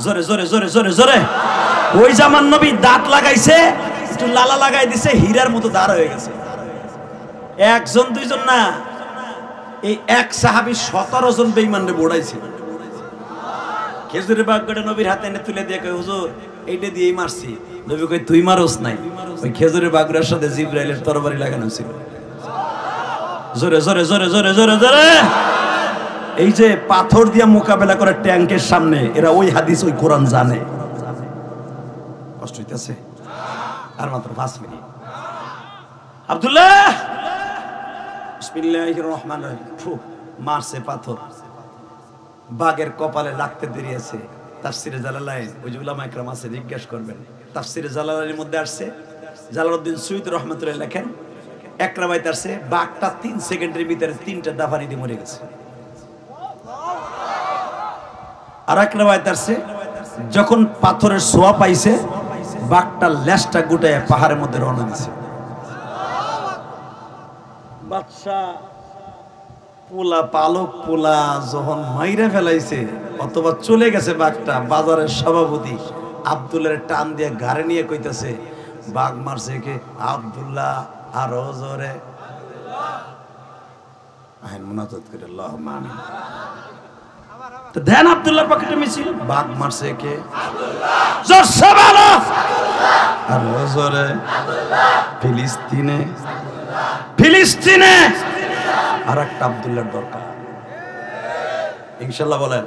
B: জোরে জোরে জোরে জোরে জোরে। ওই যে আমার নবী দাঁত লাগাইছে, একটু লালা লাগাই দিছে, হীরার মতো দাঁড় হয়ে গেছে।
A: 1 জন 2 জন না, এই এক সাহাবী 17 জন বেঈমানরে বোড়াইছে। খেজুরের বাগটা নবীর হাতে এনে তুলে দিয়ে কয় হুজুর এইটা দিয়েই মারছি। নবী কয় তুই মারোস নাই, ওই খেজুরের বাগড়ার সাথে জিবরাইলের তরবারি লাগানো ছিল। জোরে জোরে জোরে জোরে জোরে জোরে। এই যে পাথর দিয়ে মোকাবেলা করে ট্যাঙ্কের সামনে, এরা ওই হাদিস ওই কোরআন জানে। কষ্ট হইতেছে, আর মাত্র 5 মিনিট। আব্দুল্লাহ বিসমিল্লাহির রহমানির রহিম মারছে পাথর, বাঘের কপালে লাগতে দেরি আছে। তাফসিরে জালালাইন, ওই যে উলামা ইকরাম আছে, জিজ্ঞেস করবেন। তাফসিরে জালালাইনের মধ্যে আসছে, জালালউদ্দিন সুয়ুতী রহমাতুল্লাহ লেখেন, এক রাবায়াত আসছে বাঘটা 3 সেকেন্ডের ভিতরে 3টা দাফানি দিয়ে মরে গেছে। আর এক রাবায়াত আসছে যখন পাথরের ছোঁয়া পাইছে বাঘটা লেজটা গুটায় পাহাড়ের মধ্যে রওনা দিছে। বাদশা পোলা পালক পোলা যখন মাইরা ফেলাইছে অথবা চলে গেছে বাঘটা, বাজারের সভাপতি আব্দুল্লাহর টান দিয়ে ঘাড়ে নিয়ে কইতাছে বাঘ মারছে কে? আব্দুল্লাহ। আরো জোরে আহেন মুনাজাত করে আল্লাহুম্মা আমিন। তো দেন আব্দুল্লাহর পকেটে মিছিল, বাঘ মারছে কে? আব্দুল্লাহ। জোরসে বলো আরো জোরে ফিলিস্তিনে, ফিলিস্তিনে আর একটা আব্দুল্লাহর দরকার। ইনশাআল্লাহ বলেন।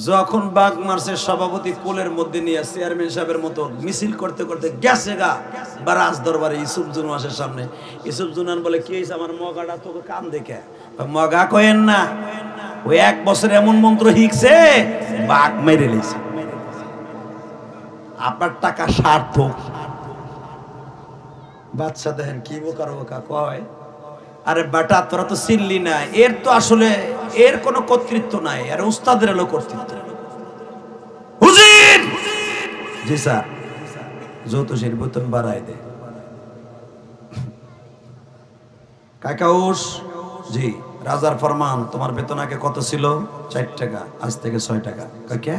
A: যখন বাঘ মারছে সভাপতি কোলের মধ্যে নিয়ে চেয়ারম্যান সাহেবের মতো মিছিল করতে করতে গেছে গা বা রাজ দরবারে ইউসুফ জুনানের সামনে। ইউসুফ জুনান বলে কি হয়েছে আমার মগাটা তোকে কান দেখে? মগা কয়েন না, ওই 1 বছর এমন মন্ত্র শিখছে বাঘ মেরে লিছে, আপনার টাকা সার্থক। বাদশা দেখেন কি বোকার বোকা কয়, আরে বেটা তোরা তো চিনলি না, এর তো আসলে এর কোনো কর্তৃত্ব নাই, আর উস্তাদের হলো কর্তৃত্ব। হুজুর জি স্যার, জ্যোতিষীর বেতন বাড়ায় দে। কাকাউস জি, রাজার ফরমান, তোমার বেতন আগে কত ছিল? 4 টাকা, আজ থেকে 6 টাকা। কাকে?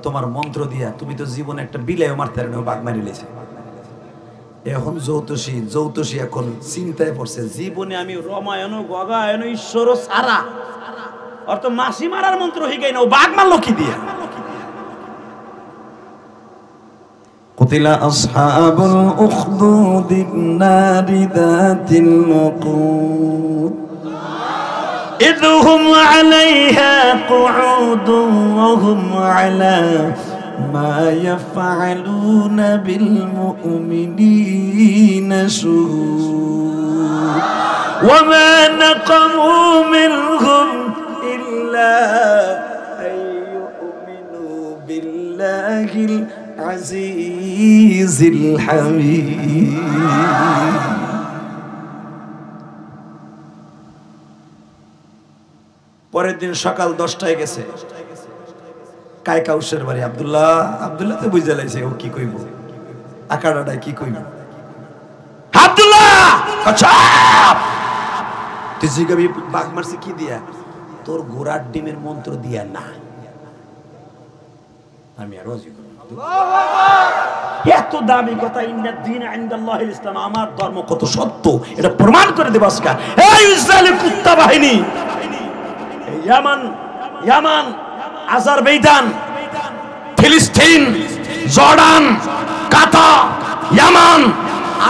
A: তোমার মন্ত্র দিয়া তুমি তো জীবনে একটা বিলেও মারতে পারো না, বাঘ মারি লেছে। এখন জ্যোতিষী এখন চিন্তায় পড়ছে, জীবনে আমি রমায়ণ গগায়ন ঈশ্বর সারা অর্থ মাসি মারার মন্ত্র হিগাই না, ও বাঘ মারলো কি দিয়া? কুতিলা আসহাবুল উখদুদিন নারি যাতিল ওকুদ ইদহুম আলাইহা কুউদুন ওয়া হুম আলা মা ইয়াফআলুনা বিল মুমিনিনা শুহুদ ওয়া মা নাকামু মিনহুম ইল্লা আইয়ুমিনু বিল্লাহিল আজিজিল হামিদ। পরের দিন সকাল 10টায় গেছে কায়কাউসের বাড়ি। আব্দুল্লাহ তো বুঝে লাইছে ও কি কইব, আকাড়াটায় কি কইব। আব্দুল্লাহ আচ্ছা তুই জিগাবি বাঘ মারছে কি দিয়া? তোর ঘোড়ার ডিমের মন্ত্র দিয়া না, আমি আর রাজি করব। এত দামি কথা, ইন্না দ্বীন ইনদাল্লাহিল ইসলাম, আমার ধর্ম কত সত্য এটা প্রমাণ করে দেব আজকে। এই ইসরায়েলি কুত্তা বাহিনী, ইয়ামান, আজারবাইজান, ফিলিস্তিন, জর্ডান, কাতার, ইয়ামান,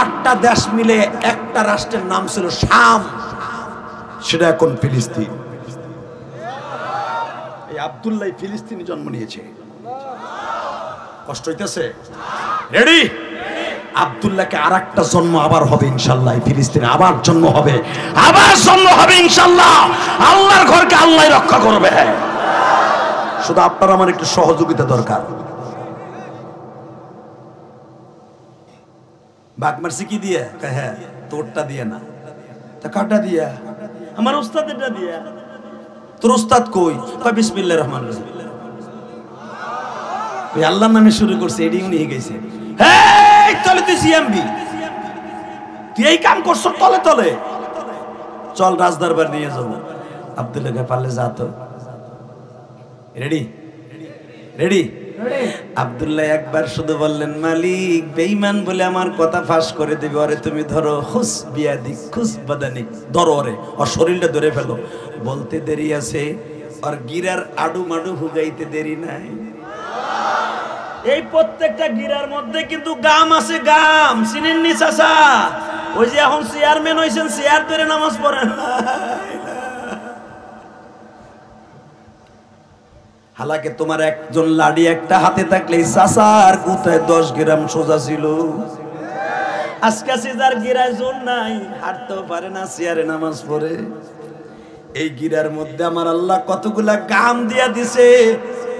A: 8টা দেশ মিলে একটা রাষ্ট্রের নাম ছিল শাম, সেটা এখন ফিলিস্তিন। এই আব্দুল্লাহ ফিলিস্তিনে জন্ম নিয়েছে। কষ্ট হইতেছে? রেডি? আব্দুল্লাহকে আরেকটা জন্ম আবার হবে ইনশাআল্লাহ, ফিলিস্তিনে আবার জন্ম হবে, আবার জন্ম হবে ইনশাআল্লাহ। আল্লাহর ঘরকে আল্লাহ রক্ষা করবে। শুধু আপনার আমার একটু সহযোগিতা দরকার। বাঘ মারছি কি দিয়ে? হ্যাঁ তোরটা দিয়ে না, তা কাটা দিয়া? আমার উস্তাদেরটা দিয়া। তোর উস্তাদ কই? বিসমিল্লাহির রহমানির রহিম। ওই আল্লাহর নামে শুরু করছে, এডিং নিয়ে গেছে। এই তলে তুই সিএমবি, তুই এই কাম করছ তলে তলে, চল রাজদরবার নিয়ে যাবো। আব্দুল্লাহকে পারলে যা তো। রেডি? রেডি? আব্দুল্লাহ একবার শুধু বললেন, মালিক বেঈমান বলে আমার কথা ফাঁস করে দিবে, ওরে তুমি ধরো, খুস বিয়াদিক খুস বাদানিক, ধরো ওরে, ওর শরীরটা ধরে ফেলো। বলতে দেরি আছে, আর গিরার আডু মাডু হুগাইতে দেরি নাই।
B: এই প্রত্যেকটা গিরার মধ্যে কিন্তু গাম আছে, গাম চিনেননি চাচা? ওই যে এখন চেয়ারম্যান হয়েছেন, চেয়ার ধরে নামাজ পড়েন।
A: হালাকে তোমার একজন লাডি একটা হাতে থাকলে চাচার কোথায় 10 গ্রাম সোজা ছিল।
B: আজকে সিজার গিরায় জোর নাই, হাঁটতেও পারে না, চেয়ারে নামাজ পড়ে।
A: এই গিরার মধ্যে আমার আল্লাহ কতগুলা গাম দিয়া দিছে।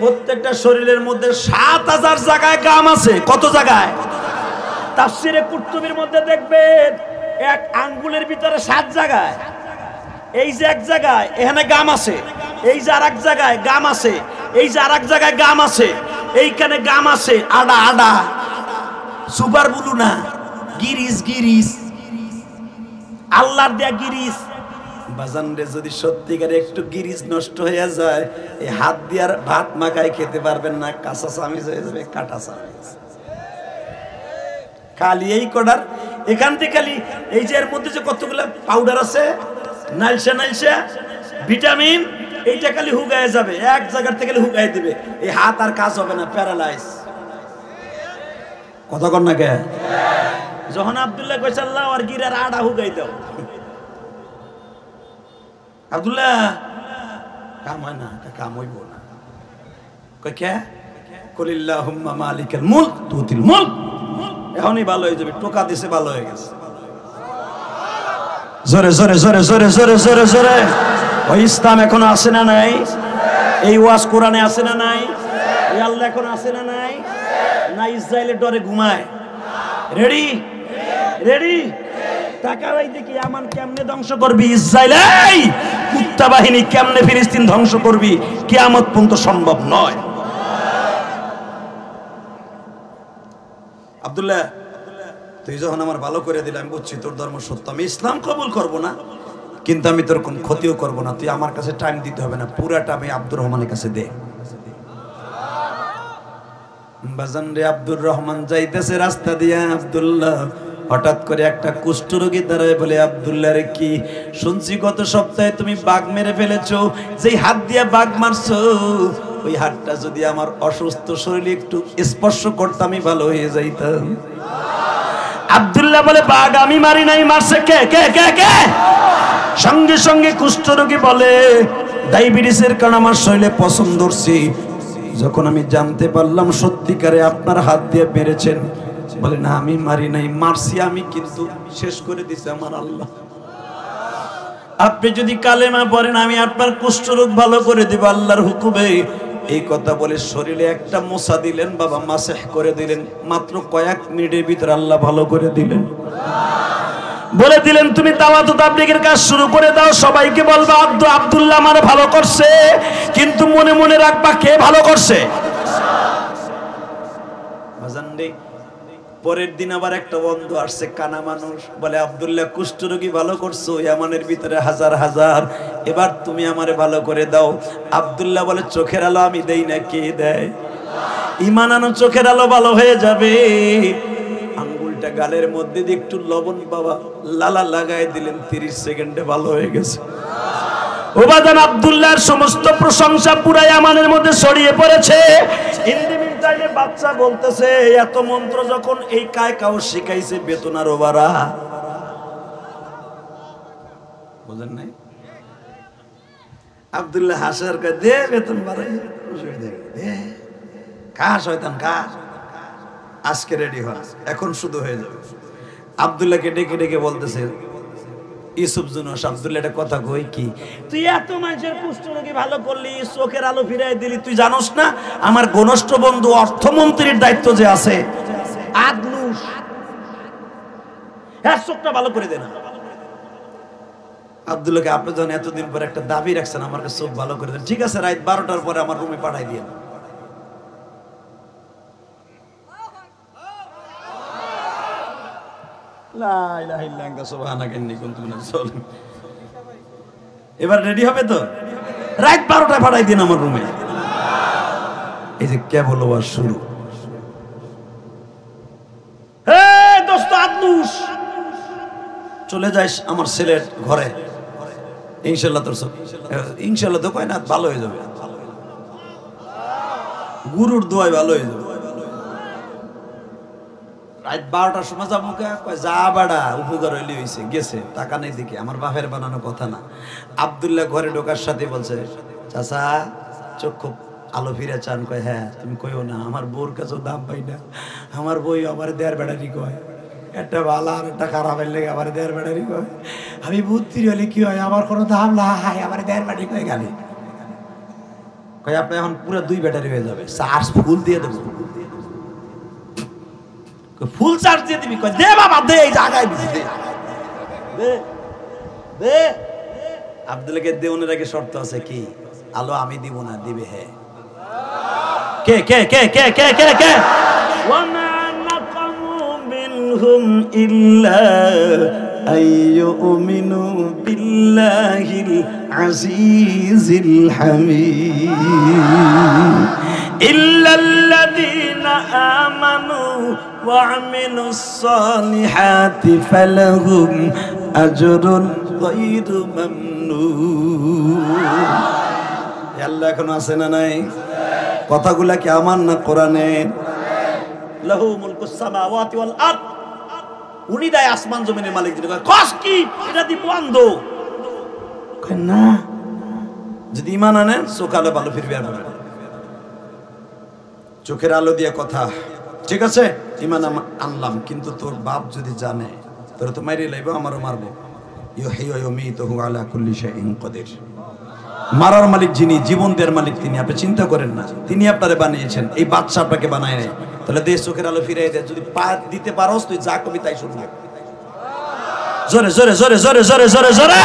B: প্রত্যেকটা শরীরের মধ্যে 7000 জায়গায় গাম আছে। কত জায়গায়? তাফসিরে কুতুবের মধ্যে দেখবেন এক আঙ্গুলের ভিতরে 7 জায়গায়। এই যে এক জায়গায় এখানে গাম আছে, এই যে আরেক জায়গায় গাম আছে, এই যে আরেক জায়গায় গাম আছে, এইখানে গাম আছে।
A: আডা আডা সুপার বুলু না, গিরিস গিরিস,
B: আল্লাহর দেয়া গিরিস।
A: বাজান রে, যদি সত্যিকারে একটু গিরিস নষ্ট হয়ে যায়, এই হাত দিয়ে আর ভাত মাখায় খেতে পারবেন না, কাঁচা চামিচ হয়ে যাবে, কাটা চামিচ।
B: খালি এই কডার এখান থেকে খালি এই যে এর মধ্যে যে কতগুলো পাউডার আছে, নাইলসা নাইলসা ভিটামিন, এইটা খালি হুগায় যাবে, এক জায়গার থেকে হুগায় দিবে। এই হাত আর কাজ হবে না, প্যারালাইজ।
A: কথা কর না কে?
B: যখন আব্দুল্লাহ কইছে আল্লাহ আর গিরার আডা হুগাই দাও,
A: আব্দুল্লাহ কাম হয় না, কাম হইব না। কই কে? কুলিল্লাহুম্মা মালিকাল মুলক তুতিল মুলক।
B: এখনই ভালো হয়ে যাবে, টোকা দিছে ভালো হয়ে গেছে।
A: জোরে জোরে জোরে জোরে জোরে জোরে জোরে।
B: ওই ইসলাম এখনো আছে না নাই? এই ওয়াজ কোরআনে আছে না নাই? এই আল্লাহ এখন আছে না নাই? না ইসরায়েলের ডরে ঘুমায়? Ready ready. টাকা ভাই দেখি আমান কেমনে ধ্বংস করবি, ইসরায়েল এই কুত্তা বাহিনী কেমনে ফিলিস্তিন ধ্বংস করবি, কিয়ামত পর্যন্ত সম্ভব নয়।
A: আব্দুল্লাহ, তুই যখন আমার ভালো করে দিলে, আমি বুঝছি তোর ধর্ম সত্য, আমি ইসলাম কবুল করব না, কিন্তু আমি তোর কোন ক্ষতিও করব না। তুই আমার কাছে টাইম দিতে হবে না, পুরাটা আমি আব্দুর রহমানের কাছে দে। বাজান রে, আব্দুর রহমান যাইতেছে রাস্তা দিয়া, আব্দুল্লাহ হঠাৎ করে একটা কুষ্ঠরোগী দাঁড়ায় বলে, আব্দুল্লাহ রে কি শুনছি গত সপ্তাহে তুমি বাঘ মেরে ফেলেছো, যেই হাত দিয়া বাঘ মারছো, ওই হাতটা যদি আমার অসুস্থ শরীরে একটু স্পর্শ করতাম, আমি ভালো হয়ে যাইতাম।
B: আব্দুল্লাহ বলে, বাঘ আমি মারি নাই, মারছে কে কে কে কে? সঙ্গে সঙ্গে কুষ্ঠরোগী বলে, ডায়াবেটিসের কারণে আমার শরীরে পছন্দ ধরছি, যখন আমি জানতে পারলাম সত্যিকারে আপনার হাত দিয়ে মেরেছেন, বলে না আমি মারি নাই, মারছি আমি, কিন্তু শেষ করে দিছে আমার আল্লাহ। আপনি যদি কালেমা পড়েন আমি আপনার কুষ্ঠরোগ ভালো করে দিব আল্লাহর হুকুমে। এই কথা বলে শরীরে একটা মোছা দিলেন বাবা, মাসেহ করে দিলেন। মাত্র কয়েক মিনিটের ভিতরে আল্লাহ ভালো করে দিলেন। বলে দিলেন তুমি দাওয়াত ও তাবলীগের কাজ শুরু করে দাও, সবাইকে বলবা আব্দুল্লাহ আমার ভালো করছে, কিন্তু মনে মনে রাখবা কে ভালো করছে। পরের দিন আবার একটা বন্ধু আসছে, কানা মানুষ, বলে আব্দুল্লাহ কুষ্ঠরোগী ভালো করছো, ইয়ামানের ভিতরে হাজার হাজার, এবার তুমি আমারে ভালো করে দাও। আব্দুল্লাহ বলে, চোখের আলো আমি দেই না, কে দেয়? ঈমান আনো, চোখের আলো ভালো হয়ে যাবে। আঙ্গুলটা গালের মধ্যে দিয়ে একটু লবণ বাবা লালা লাগাই দিলেন, 30 সেকেন্ডে ভালো হয়ে গেছে। ওবাদান আব্দুল্লাহর সমস্ত প্রশংসা পুরা ইয়ামানের মধ্যে ছড়িয়ে পড়েছে। বাচ্চা বলতেছে, এত মন্ত্র যখন এই কায় কাউ শিখাইছে, বেতন আরো বাড়া। বুঝেন নাই? আব্দুল্লাহ হাসার কয়, দে বেতন বাড়াই, খা শয়তান খা, আজকে রেডি হন, এখন শুধু হয়ে যাবে। আব্দুল্লাহকে ডেকে ডেকে বলতেছে, ইউসুফ জুনস, আব্দুল্লাহ একটা কথা কই, কি তুই এত মানুষের কুষ্ঠরোগী ভালো করলি, চোখের আলো ফিরাই দিলি, তুই জানোস না আমার ঘনিষ্ঠ বন্ধু অর্থমন্ত্রীর দায়িত্ব যে আছে, আদলুস, হ্যাঁ চোখটা ভালো করে দে না। আব্দুল্লাহকে, আপনি যখন এতদিন পর একটা দাবি রাখছেন আমার কাছে চোখ ভালো করে দেন, ঠিক আছে রাত 12টার পরে আমার রুমে পাঠাই দিয়ে। এবার রেডি হবে তো, রাত 12টায় পাঠাই দিন আমার রুমে। এই যে কেবল ওয়াজ শুরু। দোস্ত আদনুস, চলে যাইস আমার ছেলের ঘরে,
A: ইনশাল্লাহ তোর ইনশাল্লাহ তো কয় না, ভালো হয়ে যাবে, গুরুর দোয়ায় ভালো হয়ে যাবে। রাত 12টার সময় যাবো, কয় যা বাড়া উপকার হইলে হয়েছে, গেছে, টাকা নেই দিকে। আমার বাপের বানানো কথা না। আব্দুল্লাহ ঘরে ঢোকার সাথে বলছে, চাচা চোখ খুব আলো ফিরে চান? কয় হ্যাঁ। তুমি কইও না, আমার বউর কাছেও দাম পাই না, আমার বই আমার দেড় বেড়ারি কয়, একটা ভালো আর একটা খারাপের লেগে আমার দেড় বেড়ারি কয়, আমি বুদ্ধি হলে কি হয়, আমার কোনো দাম নাই, আমার দেড় বেড়ারি কয় গালি কয়। আপনি এখন পুরো 2 ব্যাটারি হয়ে যাবে, চার্জ ফুল দিয়ে দেবো। ফুল চার্জ দিয়ে দিবি? কয় দে বাবা দে, এই জায়গায় দিছি, দে দে দে। আব্দুল্লাহকে দেওয়ার আগে শর্ত আছে কি? আলো আমি দিব না, দিবে হে। কে কে কে কে কে কে কে? ওয়ামা নাকামু মিনহুম ইল্লা আইয়ুমিনু বিল্লাহিল আজিজিল হামিদ ইল্লাল্লাযীনা আমানু ওয়া আমিলুস সালিহাতি ফালাহুম আজরুন গায়রু মামনুন। আল্লাহ এখনো আছে না নাই? কথাগুলা কি আমার না কোরআনের? লাহু মুলকুস সামাওয়াতি ওয়াল আরদ, উনি দেয় আসমান জমিনের মালিক। যিনি কয় কস কি এটা দি বন্ধ, কয় না, যদি ঈমান আনেন চোখ আলো ভালো ফিরবে। আর চোখের আলো দিয়ে কথা, ঠিক আছে ঈমান আনলাম, কিন্তু তোর বাপ যদি জানে তোর তো মাইরে লাইব, আমারও মারবো। ইউহয়ি ওয়া ইউমীতুহু আলা কুল্লি শাইইন কাদির। মারার মালিক যিনি, জীবন দেওয়ার মালিক তিনি। আপনি চিন্তা করেন না, তিনি আপনারে বানিয়েছেন, এই বাদশা আপনাকে বানায় নাই। তাহলে দেশ চোখের আলো ফিরাই দেয়। যদি পা দিতে পারোস তুই যা কবি তাই শুনবি। জোরে জোরে জোরে জোরে জোরে জোরে জোরে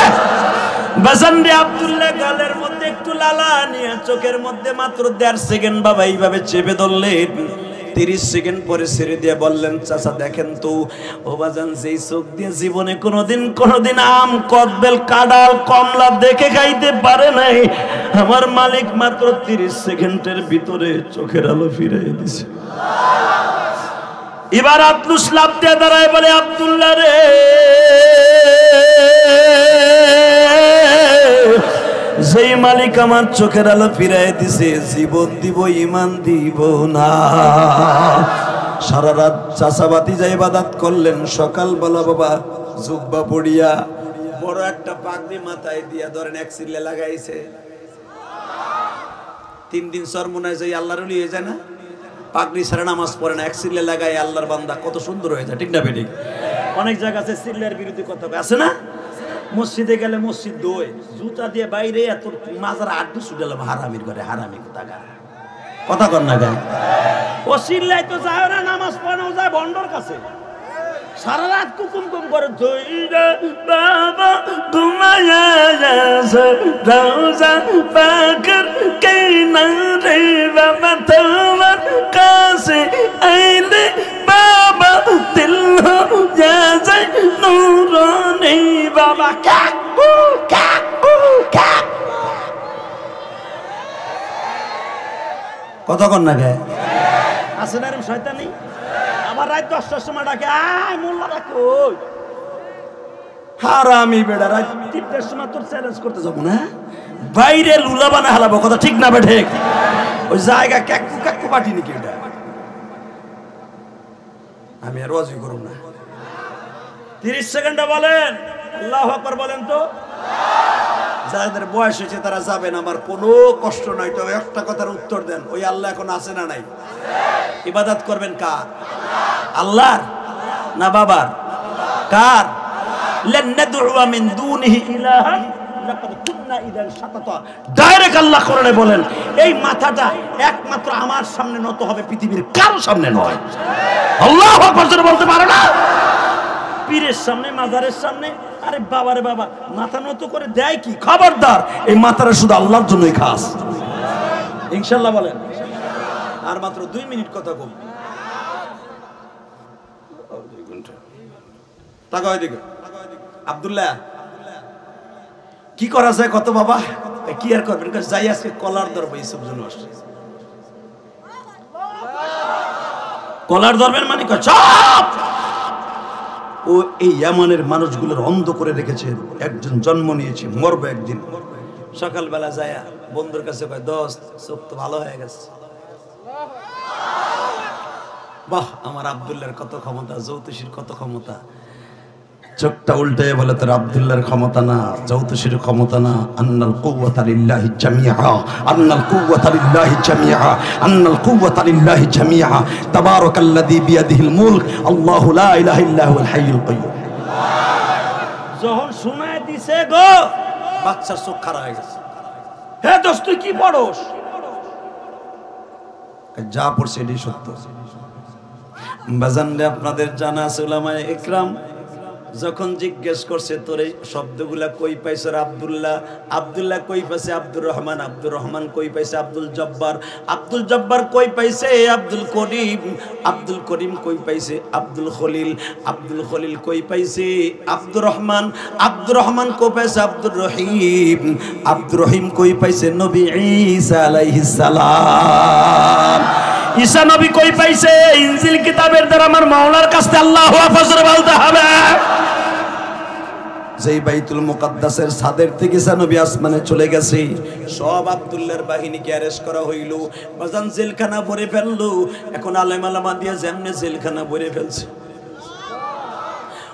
A: বাজান রে। আব্দুল্লাহ গালের মধ্যে একটু লালা নিয়ে চোখের মধ্যে মাত্র 1.5 সেকেন্ড বাবা এইভাবে চেপে ধরলেন। 30 সেকেন্ড পরে ছেড়ে দিয়ে বললেন, চাচা দেখেন তো ও বাজান, যেই চোখ দিয়ে জীবনে কোনোদিন আম, কদবেল, কাঁঠাল, কমলা দেখে খাইতে পারে নাই, আমার মালিক মাত্র 30 সেকেন্ডের ভিতরে চোখের আলো ফিরাই দিছে। এবার আব্দুস লাভ দিয়ে দাঁড়ায় বলে, আব্দুল্লাহ রে, যেই মালিক আমার চোখের আলো ফিরাই দিছে, জীবন দিব ঈমান দিব না। সারা রাত চাচাবাতি যা ইবাদত করলেন, সকালবেলা বাবা জুব্বা পড়িয়া বড় একটা পাগড়ি মাথায় দিয়া ধরেন এক সিলে লাগাইছে। 3 দিন সরমনায় যাই আল্লাহর ওলি হয়ে যায় না? পাগড়ি ছাড়া নামাজ পড়ে না, এক সিলে লাগাই আল্লাহর বান্দা কত সুন্দর হয়ে যায়, ঠিক না বেঠিক? অনেক জায়গা আছে সিলের বিরুদ্ধে কথা আছে না? মসজিদে গেলে মসজিদ দই জুতা দিয়ে বাইরে এত মাজার আড্ডু ছুটালাম, হারামির ঘরে হারামি কথা কর না গায়। ও সিল্লাই তো যায় না, নামাজ পড়ানো যায় ভন্ডর কাছে, সারা রাত কুকুম করে বাবা ঘুমায়া যাচ্ছে রওজা পাকের কিনারে, বাবা তোমার কাছে আইলে বাবা দিল হয়ে যায় নূরানি। বাবা কাকু কাকু কাক কতক্ষণ না গায় আছে না? এরকম শয়তানি আবার রাত 10টার সময় ডাকে, আয় মোল্লা ডাকো, হারামি বেড়া। রাত 3টার সময় তোর চ্যালেঞ্জ করতে যাবো না, বাইরে লুলা বানা হালাবো, কথা ঠিক না বেঠে? ওই জায়গা কাকু কাকু পাঠি নাকি এটা? আমি আর ওয়াজি করব না। 30 সেকেন্ডে বলেন আল্লাহু আকবার বলেন তো। যাদের বয়স হয়েছে তারা যাবেন, আমার কোনো কষ্ট নাই। তবে একটা কথার উত্তর দেন, ওই আল্লাহ এখন আছে না নাই? ইবাদত করবেন কার? আল্লাহর না বাবার? কার? লান নাদউ মিন দুনিহি ইলাহা লাকাদ কুননা ইদান শাতাতা। ডাইরেক্ট আল্লাহ কোরআনে বলেন, এই মাথাটা একমাত্র আমার সামনে নত হবে, পৃথিবীর কারো সামনে নয়। আল্লাহু আকবার বলতে পারো না? পীরের সামনে, মাজারের সামনে, আরে বাবারে বাবা, মাথা নত করে দেয় কি? খবরদার, এই মাথাটা শুধু আল্লাহর জন্যই খাস। ইনশাআল্লাহ বলেন। আর মাত্র 2 মিনিট কথা কম। আব্দুল্লাহ কি করা যায় কত বাবা? কি আর করবেন? যাই আজকে কলার ধরবো, এইসব জন্য আসছে। কলার ধরবেন মানে চাপ ও এই ইয়ামানের মানুষগুলোর অন্ধ করে রেখেছে। একজন জন্ম নিয়েছে, মরবে একদিন। সকালবেলা যায় বন্ধুর কাছে কয়, দোস্ত চোখ তো ভালো হয়ে গেছে। বাহ, আমার আব্দুল্লাহর কত ক্ষমতা, জ্যোতিষীর কত ক্ষমতা। চোখটা উল্টে বলে, তোর আব্দুল্লাহর ক্ষমতা না, জ্যোতিষীর ক্ষমতা না। আন্নাল কুওয়াতা লিল্লাহি জামিআ, আন্নাল কুওয়াতা লিল্লাহি জামিআ, আন্নাল কুওয়াতা লিল্লাহি জামিআ। তাবারাকাল্লাযী বিয়াদিহিল মুলক, আল্লাহু লা ইলাহা ইল্লা হুয়াল হাইয়ুল কাইয়্যুম।
B: যখন শোনায় দিছে গো,
A: বাচ্চার চোখ খারাপ হয়ে গেছে।
B: হে দোস্ত তুই কি পড়োস?
A: যা পড়ছে এটাই সত্য। বাজানরে আপনাদের জানা আছে, উলামায়ে ইকরাম যখন জিজ্ঞেস করছে তোর এই শব্দগুলা কই পাইছো আব্দুল্লাহ, আব্দুল্লাহ কই পাইছে আব্দুর রহমান, আব্দুর রহমান কই পাইছে আব্দুল জব্বার, আব্দুল জব্বার কই পাইছে আব্দুল করিম, আব্দুল করিম কই পাইছে আব্দুল খলিল, আব্দুল খলিল কই পাইছে আব্দুর রহমান, আব্দুর রহমান কই পাইছে আব্দুর রহিম, আব্দুর রহিম কই পাইছে নবী ঈসা আলাইহিস সালাম।
B: ঈসা নবী কই পাইছে? ইনজিল কিতাবের দ্বারা আমার মাওলার কাছে আল্লাহু হাফেজ বলতে হবে।
A: যেই বাইতুল মুকাদ্দাসের ছাদের থেকে ঈসা নবী আসমানে চলে গেছে, সব আব্দুল্লাহর বাহিনীকে অ্যারেস্ট করা হইল, বাজান জেলখানা ভরে ফেললো। এখন আলেম আলামা দিয়ে যেমনে জেলখানা ভরে ফেলছে।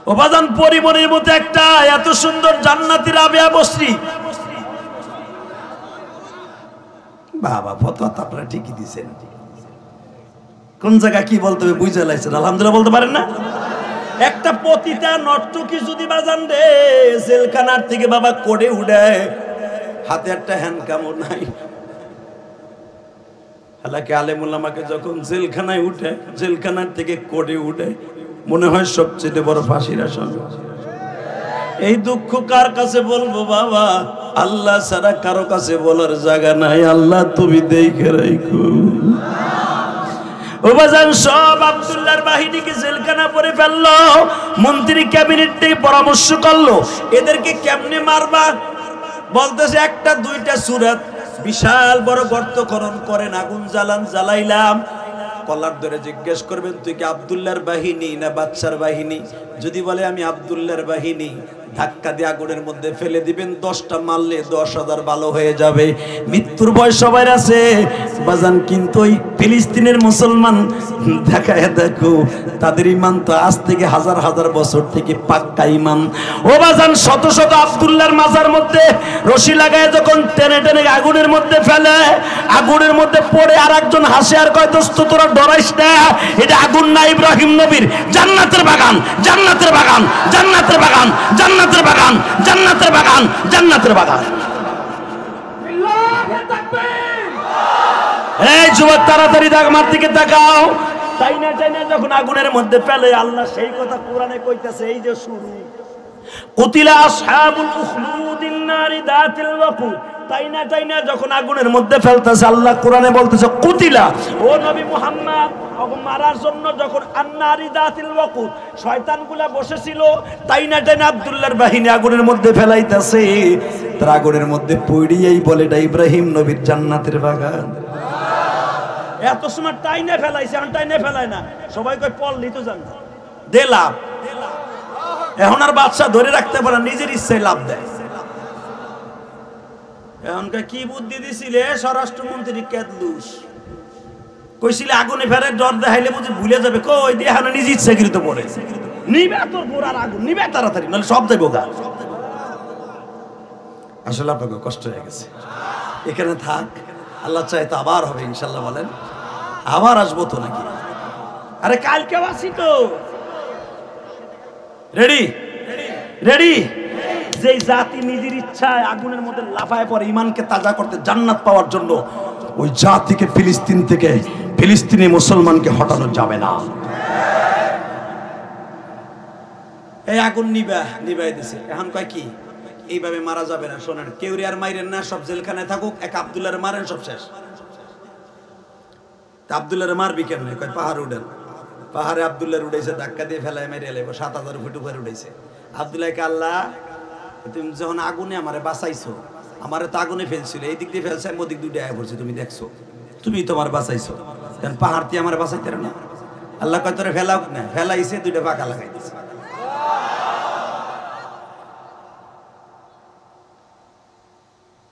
B: ও বাজান, পরিমণির মতো একটা এত সুন্দর জান্নাতি রাবেয়া বসরি,
A: বাবা ফতোয়া তো আপনারা ঠিকই দিচ্ছেন। কোন জায়গা কি বলতে হবে বুঝে লাইছেন, আলহামদুলিল্লাহ বলতে পারেন না?
B: একটা পতিতা নর্তকী যদি বাজান রে জেলখানার থেকে বাবা কোড়ে উড়ায়,
A: হাতে একটা হ্যান্ডকামও নাই। হালাকে আলেমুল আমাকে যখন জেলখানায় উঠে, জেলখানার থেকে কোড়ে উঠে, মনে হয় সবচেয়ে বড় ফাঁসির আসামি। এই দুঃখ কার কাছে বলবো বাবা? আল্লাহ ছাড়া কারো কাছে বলার জায়গা নাই। আল্লাহ তুমি দেখে রাখো।
B: ও বাজান, সব আব্দুল্লাহর বাহিনীকে জেলখানা পরে ফেললো। মন্ত্রী ক্যাবিনেট থেকে পরামর্শ করলো এদেরকে কেমনে মারবা। বলতেছে একটা দুইটা সূরা, বিশাল বড় গর্ত খনন করেন, আগুন জ্বালান, জ্বালাইলাম। কলার ধরে জিজ্ঞেস করবেন তুই কি আব্দুল্লাহর বাহিনী না বাদশার বাহিনী? যদি বলে আমি আব্দুল্লাহর বাহিনী, ধাক্কা দিয়ে আগুনের মধ্যে ফেলে দিবেন। 10টা মারলে 10,000 ভালো হয়ে যাবে। মৃত্যুর ভয় সবার আছে বাজান, কিন্তু ওই ফিলিস্তিনের মুসলমান দেখায় দেখো, তাদের ইমান তো আজ থেকে হাজার হাজার বছর থেকে পাক্কা ইমান। ও বাজান, শত শত আব্দুল্লাহর মাজার মধ্যে রশি লাগায় যখন টেনে টেনে আগুনের মধ্যে ফেলে, আগুনের মধ্যে পড়ে আর একজন হাসে আর কয় দোস্ত তোরা ডরাইস না, এটা আগুন না, ইব্রাহিম নবীর জান্নাতের বাগান, জান্নাতের বাগান, জান্নাতের বাগান, জান্নাতের বাগান, জান্নাতের বাগান, জান্নাতের বাগান। এই যুবক তাড়াতাড়ি আমার দিকে তাকাও। তাই না যখন আগুনের মধ্যে ফেলে, আল্লাহ সেই কথা কোরআনে কইতেছে। এই যে শুরু, কুতিলা আসহাবুল উখলুদিন নারি দাতিল ওয়াকুদ। তাই না যখন আগুনের মধ্যে ফেলতেছে, আল্লাহ কোরআনে বলতেছে কুতিলা, ও নবী মুহাম্মদ, মারার জন্য যখন আন্নারি দাতিল ওয়াকুদ শয়তানগুলা বসেছিল, তাই না আব্দুল্লাহর বাহিনী আগুনের মধ্যে ফেলাইতেছে।
A: তার আগুনের মধ্যে পড়িয়েই বলে এটা ইব্রাহিম নবীর জান্নাতের বাগান।
B: এত সময় টাইনে ফেলাইছে, এখন টাইনে ফেলায় না, সবাই কই পড়লি তো জান্নাত দে লাভ। এখন আর বাদশা ধরে রাখতে পারে, নিজের ইচ্ছায় লাভ দেয়। এখনকার কি বুদ্ধি দিছিলে স্বরাষ্ট্রমন্ত্রী কেদলুস, কইছিলে আগুনে ফেলে ডর দেখাইলে বুঝে ভুলে যাবে, কই দিয়ে এখন নিজে ইচ্ছাকৃত পড়ে নিবে তোর গোড়ার আগুন, নিবে তাড়াতাড়ি, নাহলে সব যাইব গা।
A: আসলে আপনাকে কষ্ট হয়ে গেছে, এখানে থাক, আল্লাহ চাই তো আবার হবে ইনশাল্লাহ। বলেন আবার আসবো তো নাকি?
B: আরে কালকেও আসি তো। Ready ready. যেই জাতি নিজের ইচ্ছায় আগুনের মধ্যে লাফায় পড়ে ইমানকে তাজা করতে, জান্নাত পাওয়ার জন্য,
A: ওই জাতিকে ফিলিস্তিন থেকে, ফিলিস্তিনি মুসলমানকে হটানো যাবে না।
B: এই আগুন নিবাই দিছে। এখন কয় কি এইভাবে মারা যাবে না। শোনেন, কেউ আর মাইরেন না, সব জেলখানায় থাকুক, এক আব্দুল্লাহরে মারেন, সব শেষ। আব্দুল্লাহরে মারবি কেমনে? কয় পাহাড় উঠেন। পাহাড়ে আব্দুল্লাহর উঠেছে, ধাক্কা দিয়ে ফেলায় মেরে এলে 7,000 ফুট উপরে উঠেছে। আব্দুল্লাহকে আল্লাহ তুমি যখন আগুনে আমারে বাঁচাইছো, আমারে তো আগুনে ফেলছিল, এই দিক দিয়ে ফেলছে, আমি ওদিক দুইটা আয়া পড়ছি, তুমি দেখছো, তুমি তোমার বাঁচাইছো, পাহাড় দিয়ে আমার বাঁচাইতে না। আল্লাহ কয় তোরে ফেলাও না, ফেলাইছে, দুইটা পাকা লাগাই দিছে।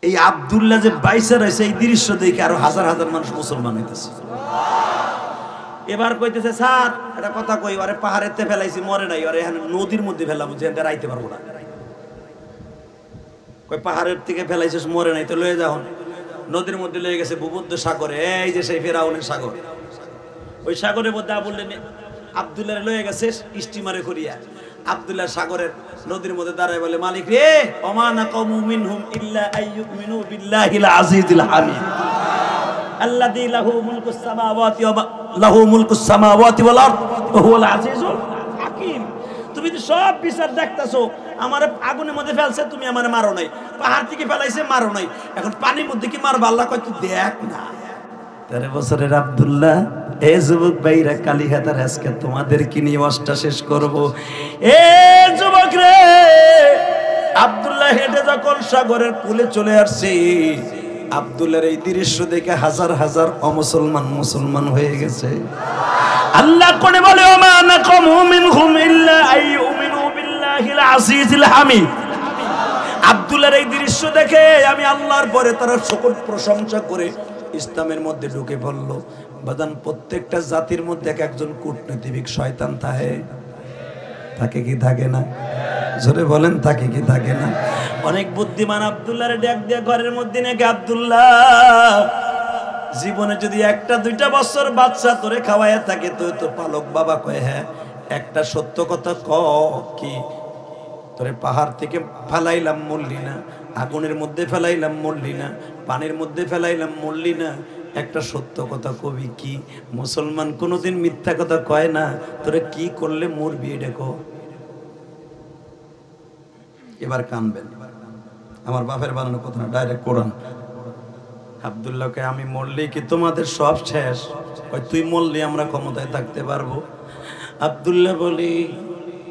A: এই আব্দুল্লাহ যে বাইসা রয়েছে এই দৃশ্য দেখে আরো হাজার হাজার মানুষ মুসলমান হইতেছে।
B: এবার কইতেছে স্যার এটা কথা কই, আরে পাহাড়েতে ফেলাইছি মরে নাই, আরে এখানে নদীর মধ্যে ফেলাবো যে রাইতে পারবো না। কই পাহাড়ের থেকে ফেলাইছিস মরে নাই তো লয়ে যাও। নদীর মধ্যে লয়ে গেছে ভূমধ্য সাগরে, এই যে সেই ফেরাউনের সাগর, ওই সাগরের মধ্যে আব্দুল্লাহ লয়ে গেছে স্টিমারে করিয়া। আব্দুল্লাহ সাগরের নদীর মধ্যে দাঁড়ায় বলে, মালিক রে ওমা নাকামু মিনহুম ইল্লা আইয়ুমিনু বিল্লাহিল আজিজিল হামিদ আল্লাযী লাহু মুলকুস সামাওয়াতি ওয়া লাহু মুলকুস সামাওয়াতি ওয়াল আরদ ওয়া হুয়াল আজিজুল হাকীম। তুমি তো সব বিচার দেখতাছো, আমারে আগুনের মধ্যে ফেলছে তুমি আমারে মারো নাই, পাহাড় থেকে ফেলাইছে মারো নাই, এখন পানির মধ্যে কি মারবা? আল্লাহ কয় তুই দেখ না।
A: 13 বছরের আব্দুল্লাহ, এ যুবক ভাইরা কালীঘাটার আজকে তোমাদের কি নিয়ে ওয়াজটা শেষ করব।
B: এ যুবক রে, আব্দুল্লাহ হেঁটে যখন সাগরের কূলে চলে আসছে,
A: আব্দুল্লাহর এই দৃশ্য দেখে হাজার হাজার অমুসলমান মুসলমান হয়ে গেছে।
B: আল্লাহ কোনে বলে ওমা নাকামু মিনহুম ইল্লা আইয়ুমিনু বিল্লাহিল আজিজিল হামিদ। আব্দুল্লাহর এই দৃশ্য দেখে আমি আল্লাহর পরে তারা সকল প্রশংসা করে ইসলামের মধ্যে ঢুকে পড়লো। বাদান প্রত্যেকটা জাতির মধ্যে এক একজন কূটনীতিক শয়তান থাকে কি থাকে না? জোরে বলেন, থাকে কি থাকে না? অনেক বুদ্ধিমান আব্দুল্লাহর ডাক দিয়ে ঘরের মধ্যে নাকি, আব্দুল্লাহ জীবনে যদি 1-2 বছর বাচ্চা তোরে খাওয়াইয়া থাকে তুই তো পালক বাবা। কয় হ্যাঁ, একটা সত্য কথা ক কি? তোরে পাহাড় থেকে ফেলাইলাম মরলি না, আগুনের মধ্যে ফেলাইলাম মরলি না, পানির মধ্যে ফেলাইলাম মরলি না, একটা সত্য কথা কবি কি? মুসলমান কোনোদিন মিথ্যা কথা কয় না, তোরে কি করলে মরবি এটা কো।
A: এবার কানবেন, আমার বাপের বানানো কথা না, ডাইরেক্ট কোরআন। আব্দুল্লাহকে আমি মরলি কি তোমাদের সব শেষ? কয় তুই মরলি আমরা ক্ষমতায় থাকতে পারবো? আব্দুল্লাহ বলি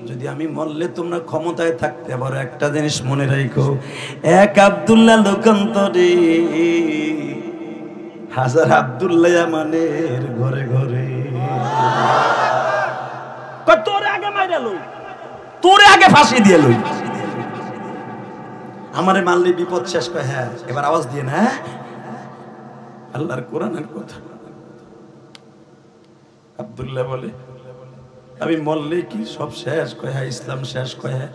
A: যদি আমি মরলে তোমরা ক্ষমতায় থাকতে পারো, একটা জিনিস মনে রাখো, এক আব্দুল্লাহ লোকান্তরে হাজার আব্দুল্লাহ আমাদের ঘরে ঘরে।
B: তোরে আগে মাইরা লই,
A: তোরে আগে ফাঁসি দিয়ে লই, আমারে মারলে বিপদ শেষ। কয় হ্যাঁ, এবার আওয়াজ দিয়ে না, আল্লাহর কোরআনের কথা। আব্দুল্লাহ বলে আমি মরলে কি সব শেষ? কয় হ্যাঁ, ইসলাম শেষ। কয় হ্যাঁ,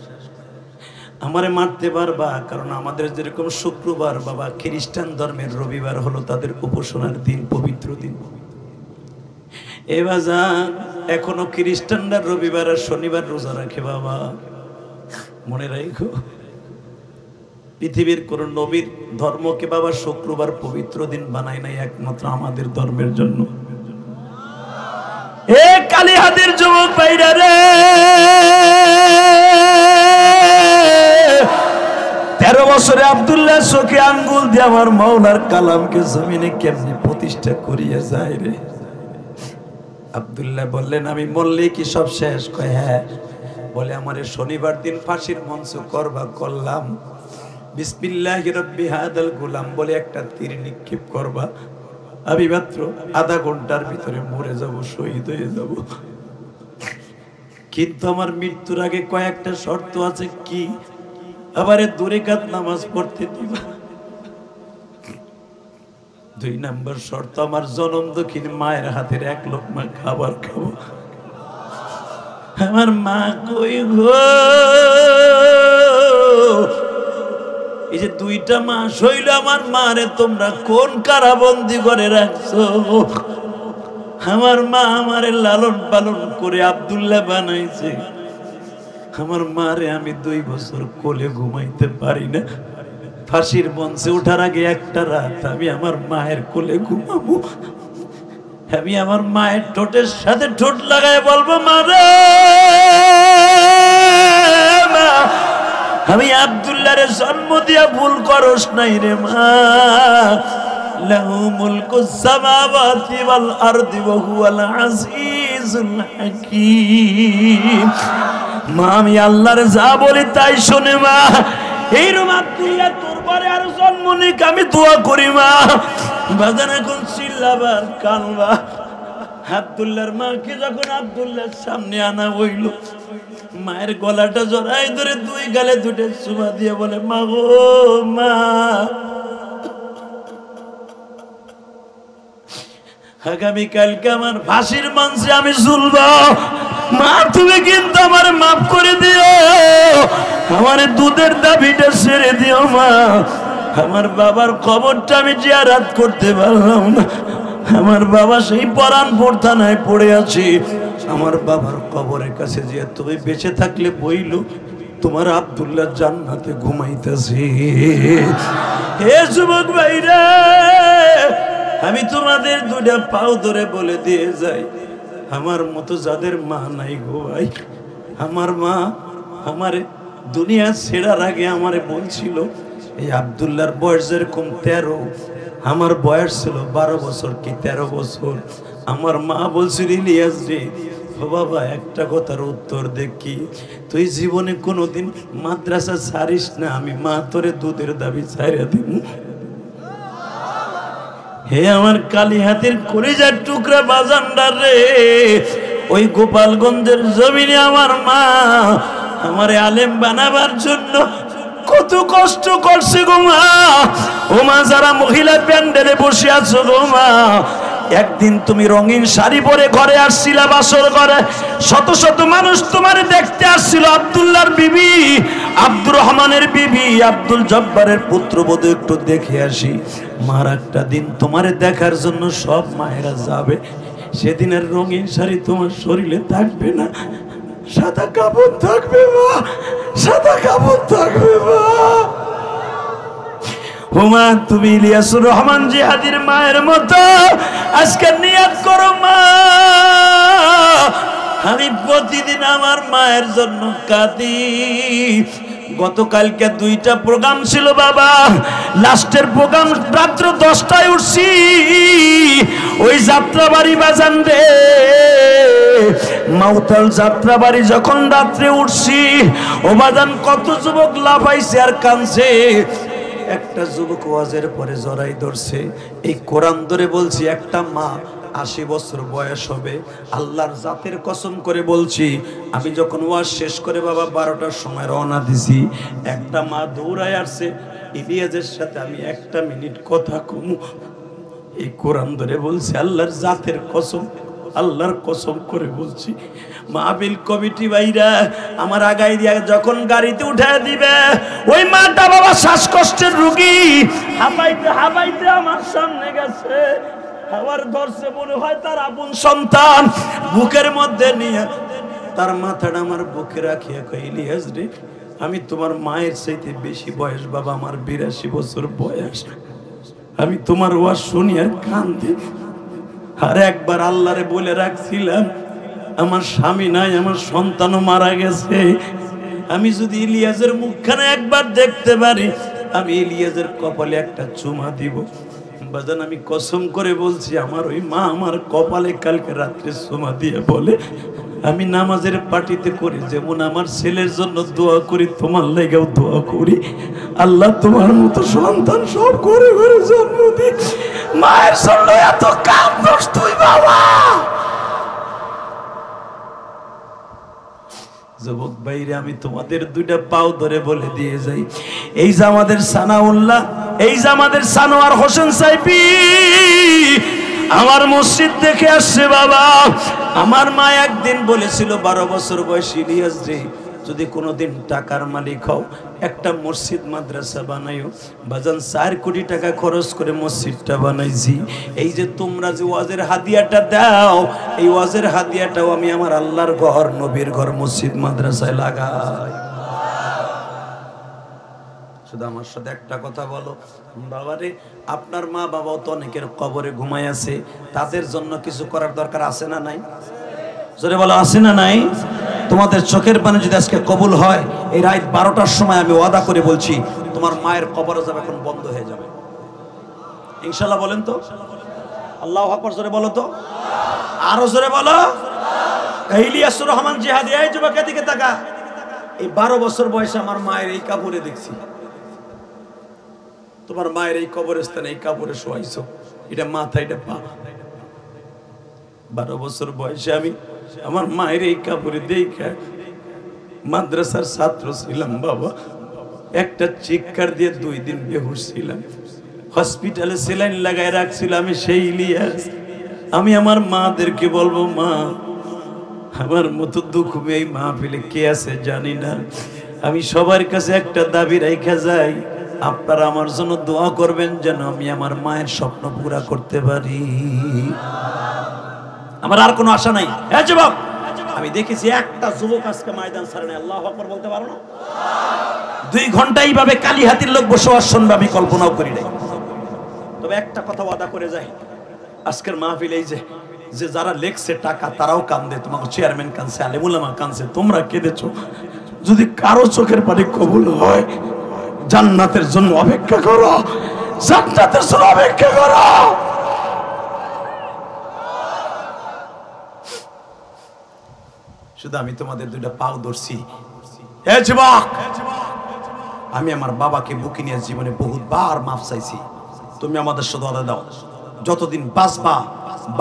A: আমারে মারতে পারবা, কারণ আমাদের যেরকম শুক্রবার বাবা খ্রিস্টান ধর্মের রবিবার হলো তাদের উপাসনার দিন, পবিত্র দিন। এবার যান এখনো খ্রিস্টানরা রবিবার আর শনিবার রোজা রাখে বাবা, মনে রাখো। পৃথিবীর কোন নবীর ধর্মকে বাবা শুক্রবার পবিত্র দিন বানায় নাই, একমাত্র আমাদের ধর্মের জন্য।
B: এ কালীহাতির যুবক ভাইরা রে,
A: 13 বছরে আব্দুল্লাহ চোখে আঙ্গুল দিয়ে আমার মাওলার কালামকে জমিনে কেমনি প্রতিষ্ঠা করিয়া যায় রে। আব্দুল্লাহ বললেন আমি মরলে কি সব শেষ? কয় হ্যাঁ। বলে আমারে শনিবার দিন ফাঁসির মঞ্চ করবা, করলাম। বিসমিল্লাহি রাব্বি হাদাল গোলাম বলে একটা তীর নিক্ষেপ করবা, আমি মাত্র আধা ঘন্টার ভিতরে মরে যাব, শহীদ হয়ে যাব। কিন্তু আমার মৃত্যুর আগে কয়েকটা শর্ত আছে। কি? আবারে 2 রাকাত নামাজ পড়তে দিবা। 2 নম্বর শর্ত, আমার জনম দক্ষিণ মায়ের হাতের 1 লোকমা খাবার খাবো। আমার মা কই গো? এই যে 2টা মাস হইল আমার মারে তোমরা কোন কারাবন্দি করে রাখছো? আমার মা আমারে লালন পালন করে আব্দুল্লাহ বানাইছে। আমার মারে আমি 2 বছর কোলে ঘুমাইতে পারি না। ফাঁসির মঞ্চে ওঠার আগে একটা রাত আমি আমার মায়ের কোলে ঘুমাবো। আমি আমার মায়ের ঠোঁটের সাথে ঠোঁট লাগায় বলবো মারে, মা আমি আব্দুল্লাহরে জন্ম দিয়া ভুল করস নাই রে মা। লাহু মুলকুস সামাওয়াতি ওয়াল আরদি ওয়া হুয়াল আজিজুল হাকীম। মা আমি আল্লাহর যা বলি তাই শুনে মা। এইরকম আব্দুল্লাহ তোর পরে আর জন্ম নিক আমি দোয়া করি মা। বাজান এখন চিল্লাবার কানবা। আব্দুল্লাহর মাকে যখন আব্দুল্লাহর সামনে আনা হইল, মায়ের গলাটা জড়াই ধরে 2 গালে 2 চুমা দিয়ে বলে মা গো মা,
B: আগামীকালকে আমার ফাঁসির মঞ্চে আমি ঝুলব। মা তুমি কিন্তু আমার মাফ করে দিও, আমার দুধের দাবিটা ছেড়ে দিও মা। আমার বাবার কবরটা আমি জিয়ারত করতে পারলাম না, আমার বাবা সেই পরানপুর থানায় পড়ে আছে। আমার বাবার কবরের কাছে যে তুমি বেঁচে থাকলে বইল তোমার আব্দুল্লাহ জান্নাতে ঘুমাইতেছে। হে যুবক ভাইরা, আমি তোমাদের দুটা পাও ধরে বলে দিয়ে যাই, আমার মতো যাদের মা নাই গো ভাই, আমার মা আমারে দুনিয়া ছেড়ার আগে আমারে বলছিল এই আব্দুল্লাহর বয়স যেরকম 13, আমার বয়স ছিল 12 বছর কি 13 বছর। আমার মা বলছিল ইলিয়াস রে ও বাবা একটা কথার উত্তর দেখি, তুই জীবনে কোনোদিন মাদ্রাসা ছাড়িস না, আমি মা তোরে দুধের দাবি ছাইরা দিব। হে আমার কালী হাতের কলিজার টুকরা বাজানদার রে, ওই গোপালগঞ্জের জমিনে আমার মা আমারে আলেম বানাবার জন্য কত কষ্ট করছে গো মা। ও মা, যারা মহিলা প্যান্ডেলে বসে আছো গো মা, একদিন তুমি রঙিন শাড়ি পরে ঘরে আসছিলা বাসর ঘরে, শত শত মানুষ তোমার দেখতে আসছিল। আব্দুল্লাহর বিবি, আব্দুর রহমানের বিবি, আব্দুল জব্বারের পুত্রবধূ একটু দেখে আসি। মার একটা দিন তোমারে দেখার জন্য সব মায়েরা যাবে, সেদিনের রঙিন শাড়ি তোমার শরীরে থাকবে না, সাদা কাপড় থাকবে মা, সাদা কাপড় থাকবে মা। ওমা, তুমি ইলিয়াসুর রহমান জিহাদির মায়ের মতো আজকে নিয়ত করো মা, আমি প্রতিদিন আমার মায়ের জন্য কাঁদি। গতকালকে 2টা প্রোগ্রাম ছিল বাবা, লাস্টের প্রোগ্রাম রাত্র 10টায় উঠছি, ওই যাত্রাবাড়ি বাজান রে, মাউতাল যাত্রাবাড়ি যখন রাত্রে উঠছি, ও বাজান কত যুবক লাফাইছে আর কাঁদছে। একটা যুবক ওয়াজের পরে জড়াই ধরছে, এই কোরআন ধরে বলছি, একটা মা 80 বছর বয়স হবে, আল্লাহর জাতের কসম করে বলছি, আমি যখন ওয়াজ শেষ করে বাবা 12টার সময় রওনা দিছি, একটা মা দৌড়ায় আসছে, ইলিয়াসের সাথে আমি 1 মিনিট কথা কমু। এই কোরআন ধরে বলছি, আল্লাহর জাতের কসম, আল্লাহর কসম করে বলছি, মাহফিল কমিটি ভাইরা আমার আগাই দিয়া যখন গাড়িতে উঠায় দিবে, ওই মাটা বাবা শ্বাসকষ্টের রোগী, হাবাইতে হাবাইতে আমার সামনে গেছে, আবার ধরছে মনে হয় তার আপন সন্তান, বুকের মধ্যে নিয়ে তার মাথাটা আমার বুকে রাখিয়া কই, ইলিয়াস রে, আমি তোমার মায়ের চাইতে বেশি বয়স বাবা, আমার 82 বছর বয়স, আমি তোমার ওয়াজ শুনি আর কান্দি। আর একবার আল্লাহরে বলে রাখছিলাম, আমার স্বামী নাই, আমার সন্তানও মারা গেছে, আমি যদি ইলিয়াসের মুখখানে একবার দেখতে পারি, আমি ইলিয়াসের কপালে একটা চুমা দিব। বাজান, আমি কসম করে বলছি, আমার ওই মা আমার কপালে কালকে রাত্রে চুমা দিয়ে বলে, আমি নামাজের পার্টিতে করি যেমন আমার ছেলের জন্য দোয়া করি, তোমার লেগেও দোয়া করি, আল্লাহ তোমার মতো সন্তান সব করে করে জন্ম দি। মায়ের জন্য এত কাঁদছ তুই বাবা। যুবক ভাইরে, আমি তোমাদের 2টা পাও ধরে বলে দিয়ে যাই, এই যে আমাদের সানাউল্লাহ, এই যে আমাদের সানোয়ার হোসেন সাইফি আমার মসজিদ দেখে আসছে বাবা। আমার মা একদিন বলেছিল 12 বছর বয়সী, ইলিয়াস রে, যদি কোনোদিন টাকার মালিক হও, একটা মসজিদ মাদ্রাসা বানাইও। বাজান 4 কোটি টাকা খরচ করে মসজিদটা বানাইছি। এই যে তোমরা যে ওয়াজের হাদিয়াটা দাও, এই ওয়াজের হাদিয়াটাও আমি আমার আল্লাহর ঘর, নবীর ঘর, মসজিদ মাদ্রাসায় লাগাই। শুধু আমার সাথে একটা কথা বলো, বাবারে, আপনার মা বাবাও তো অনেকের কবরে ঘুমায় আছে, তাদের জন্য কিছু করার দরকার আছে না নাই? জোরে বলো, আছে না নাই? তোমাদের চোখের পানি যদি আজকে কবুল হয়, এই রাত 12টার সময় আমি ওয়াদা করে বলছি, তোমার মায়ের কবর যাব এখন বন্ধ হয়ে যাবে ইনশাআল্লাহ। বলেন তো আল্লাহু আকবার, জোরে বলো তো, আরো জোরে বলো। ইলিয়াসুর রহমান জিহাদি, এই যুবক এদিকে তাকা, এই 12 বছর বয়সে আমার মায়ের এই কাপড়ে দেখছি, তোমার মায়ের এই কবরস্থানে এই কাপড়ে শোয়াইছো, এটা মাথা এটা পা। 12 বছর বয়সে আমি আমার মায়ের এই কাপড়ে দেখে মাদ্রাসার ছাত্র ছিলাম বাবা, একটা চিৎকার দিয়ে 2 দিন বেহুশ ছিলাম, হসপিটালে সেলাইন লাগায় রাখছিল আমি, সেই ইলিয়াস।
A: আমি আমার মাদেরকে বলবো, মা আমার মতো দুঃখ এই মাহফিলে কে আছে জানি না, আমি সবার কাছে একটা দাবি রেখে যাই, আপনারা আমার জন্য দোয়া করবেন যেন আমি আমার মায়ের স্বপ্ন পুরা করতে পারি। আমার আর কোনো আশা নাই। হ্যাঁ যুবক, আমি দেখেছি একটা যুবক আজকে ময়দান ছাড়ে না। আল্লাহু আকবার বলতে পারো না? 2 ঘন্টা এইভাবে কালিহাতির লোক বসবাস শুনবে আমি কল্পনাও করি নাই। তবে একটা কথা ওয়াদা করে যাই, আজকের মাহফিল এই যে যারা লেখছে টাকা তারাও কান্দে, তোমাকে চেয়ারম্যান কানছে, আলেমুলামা কানছে, তোমরা কেঁদেছো। যদি কারো চোখের পানি কবুল হয়, জান্নাতের জন্য অপেক্ষা করো, জান্নাতের জন্য অপেক্ষা করো। শুধু আমি তোমাদের 2টা পাও ধরছি। হে যুবক, আমি আমার বাবাকে বুকে নিয়ে জীবনে বহুতবার মাফ চাইছি। তুমি আমাদের সাথে ওয়াদা দাও, যতদিন বাঁচবা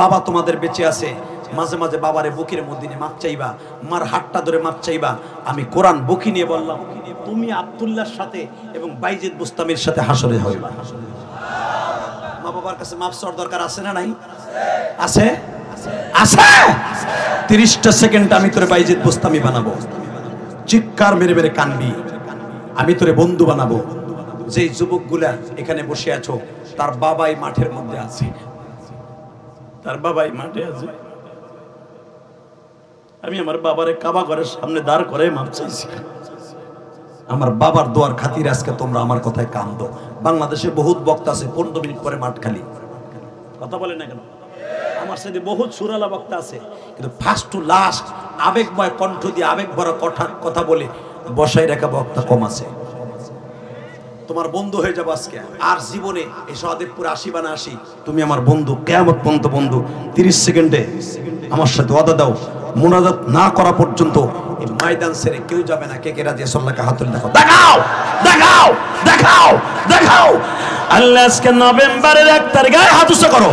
A: বাবা তোমাদের বেঁচে আছে, মাঝে মাঝে বাবারে বুকের মধ্যে নিয়ে মাপ চাইবা, মার হাতটা ধরে মাপ চাইবা। আমি কোরআন বুকি নিয়ে বললাম, তুমি আব্দুল্লাহর সাথে এবং বাইজিদ বুস্তামির সাথে হাসরে হইবা। মা বাবার কাছে মাপ চাওয়ার দরকার আছে না নাই? আছে, আছে। 30টা সেকেন্ড আমি তোরে বাইজিদ বুস্তামি বানাবো, চিৎকার মেরে মেরে কানবি, আমি তোরে বন্ধু বানাবো। যেই যুবকগুলা এখানে বসে আছো, তার বাবাই মাঠের মধ্যে আছে, তার বাবাই মাঠে আছে। আমি আমার বাবারে কাবা ঘরের সামনে দাঁড় করে মাপ চাইছি। আমার বাবার দোয়ার খাতির আজকে তোমরা আমার কথায় কান্দো। বাংলাদেশে বহুত বক্তা আছে, 15 মিনিট পরে মাঠ খালি। কথা বলে না কেন? আমার সাথে বহুত সুরালা বক্তা আছে, কিন্তু ফার্স্ট টু লাস্ট আবেগময় কণ্ঠ দিয়ে আবেগ ভরা কথা বলে বসাই রাখা বক্তা কম আছে। তোমার বন্ধু হয়ে যাবো আজকে, আর জীবনে এই সহদেবপুরে 80 বানা 80 তুমি আমার বন্ধু, কিয়ামত পর্যন্ত বন্ধু। 30 সেকেন্ডে আমার সাথে ওয়াদা দাও, মুনাজাত না করা পর্যন্ত এই ময়দান ছেড়ে কেউ যাবে না। কে কে রাজি আছো? আল্লাহকে হাত তুলে দেখাও, দেখাও, দেখাও, দেখাও, দেখাও। আল্লাহ আজকে নভেম্বরের 1 তারিখ, গায়ে হাত উঁচু করো।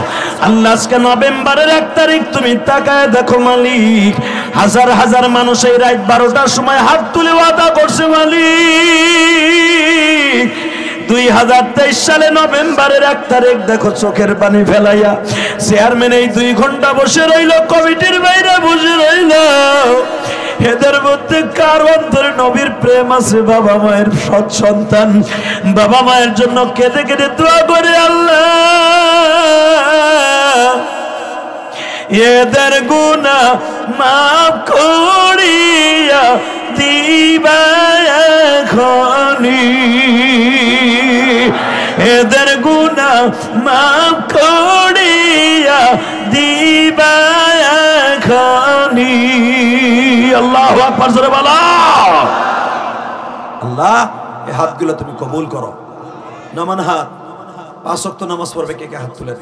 A: আল্লাহ আজকে নভেম্বরের 1 তারিখ, তুমি তাকায় দেখো মালিক, হাজার হাজার মানুষ এই রাত 12টার সময় হাত তুলে ওয়াদা করছে মালিক। 2023 সালে নভেম্বরের 1 তারিখ দেখো চোখের পানি ফেলাইয়া চেয়ারম্যান এই 2 ঘন্টা বসে রইল, কমিটির বাইরে বসে রইল। এদের মধ্যে কার অন্তরে নবীর প্রেম আছে? বাবা মায়ের সৎ সন্তান বাবা মায়ের জন্য কেঁদে কেঁদে দোয়া করে, আল্লাহ এদের গুনাহ মাফ করিয়া দিবা এখনি, এদের গুনাহ মাফ করিয়া দিবা এখনি। আল্লাহু আকবার, জোরে বলো। আল্লাহ এই হাতগুলো তুমি কবুল করো। নামান হাত, 5 ওয়াক্ত নামাজ পড়বে কে কে হাত তুলে?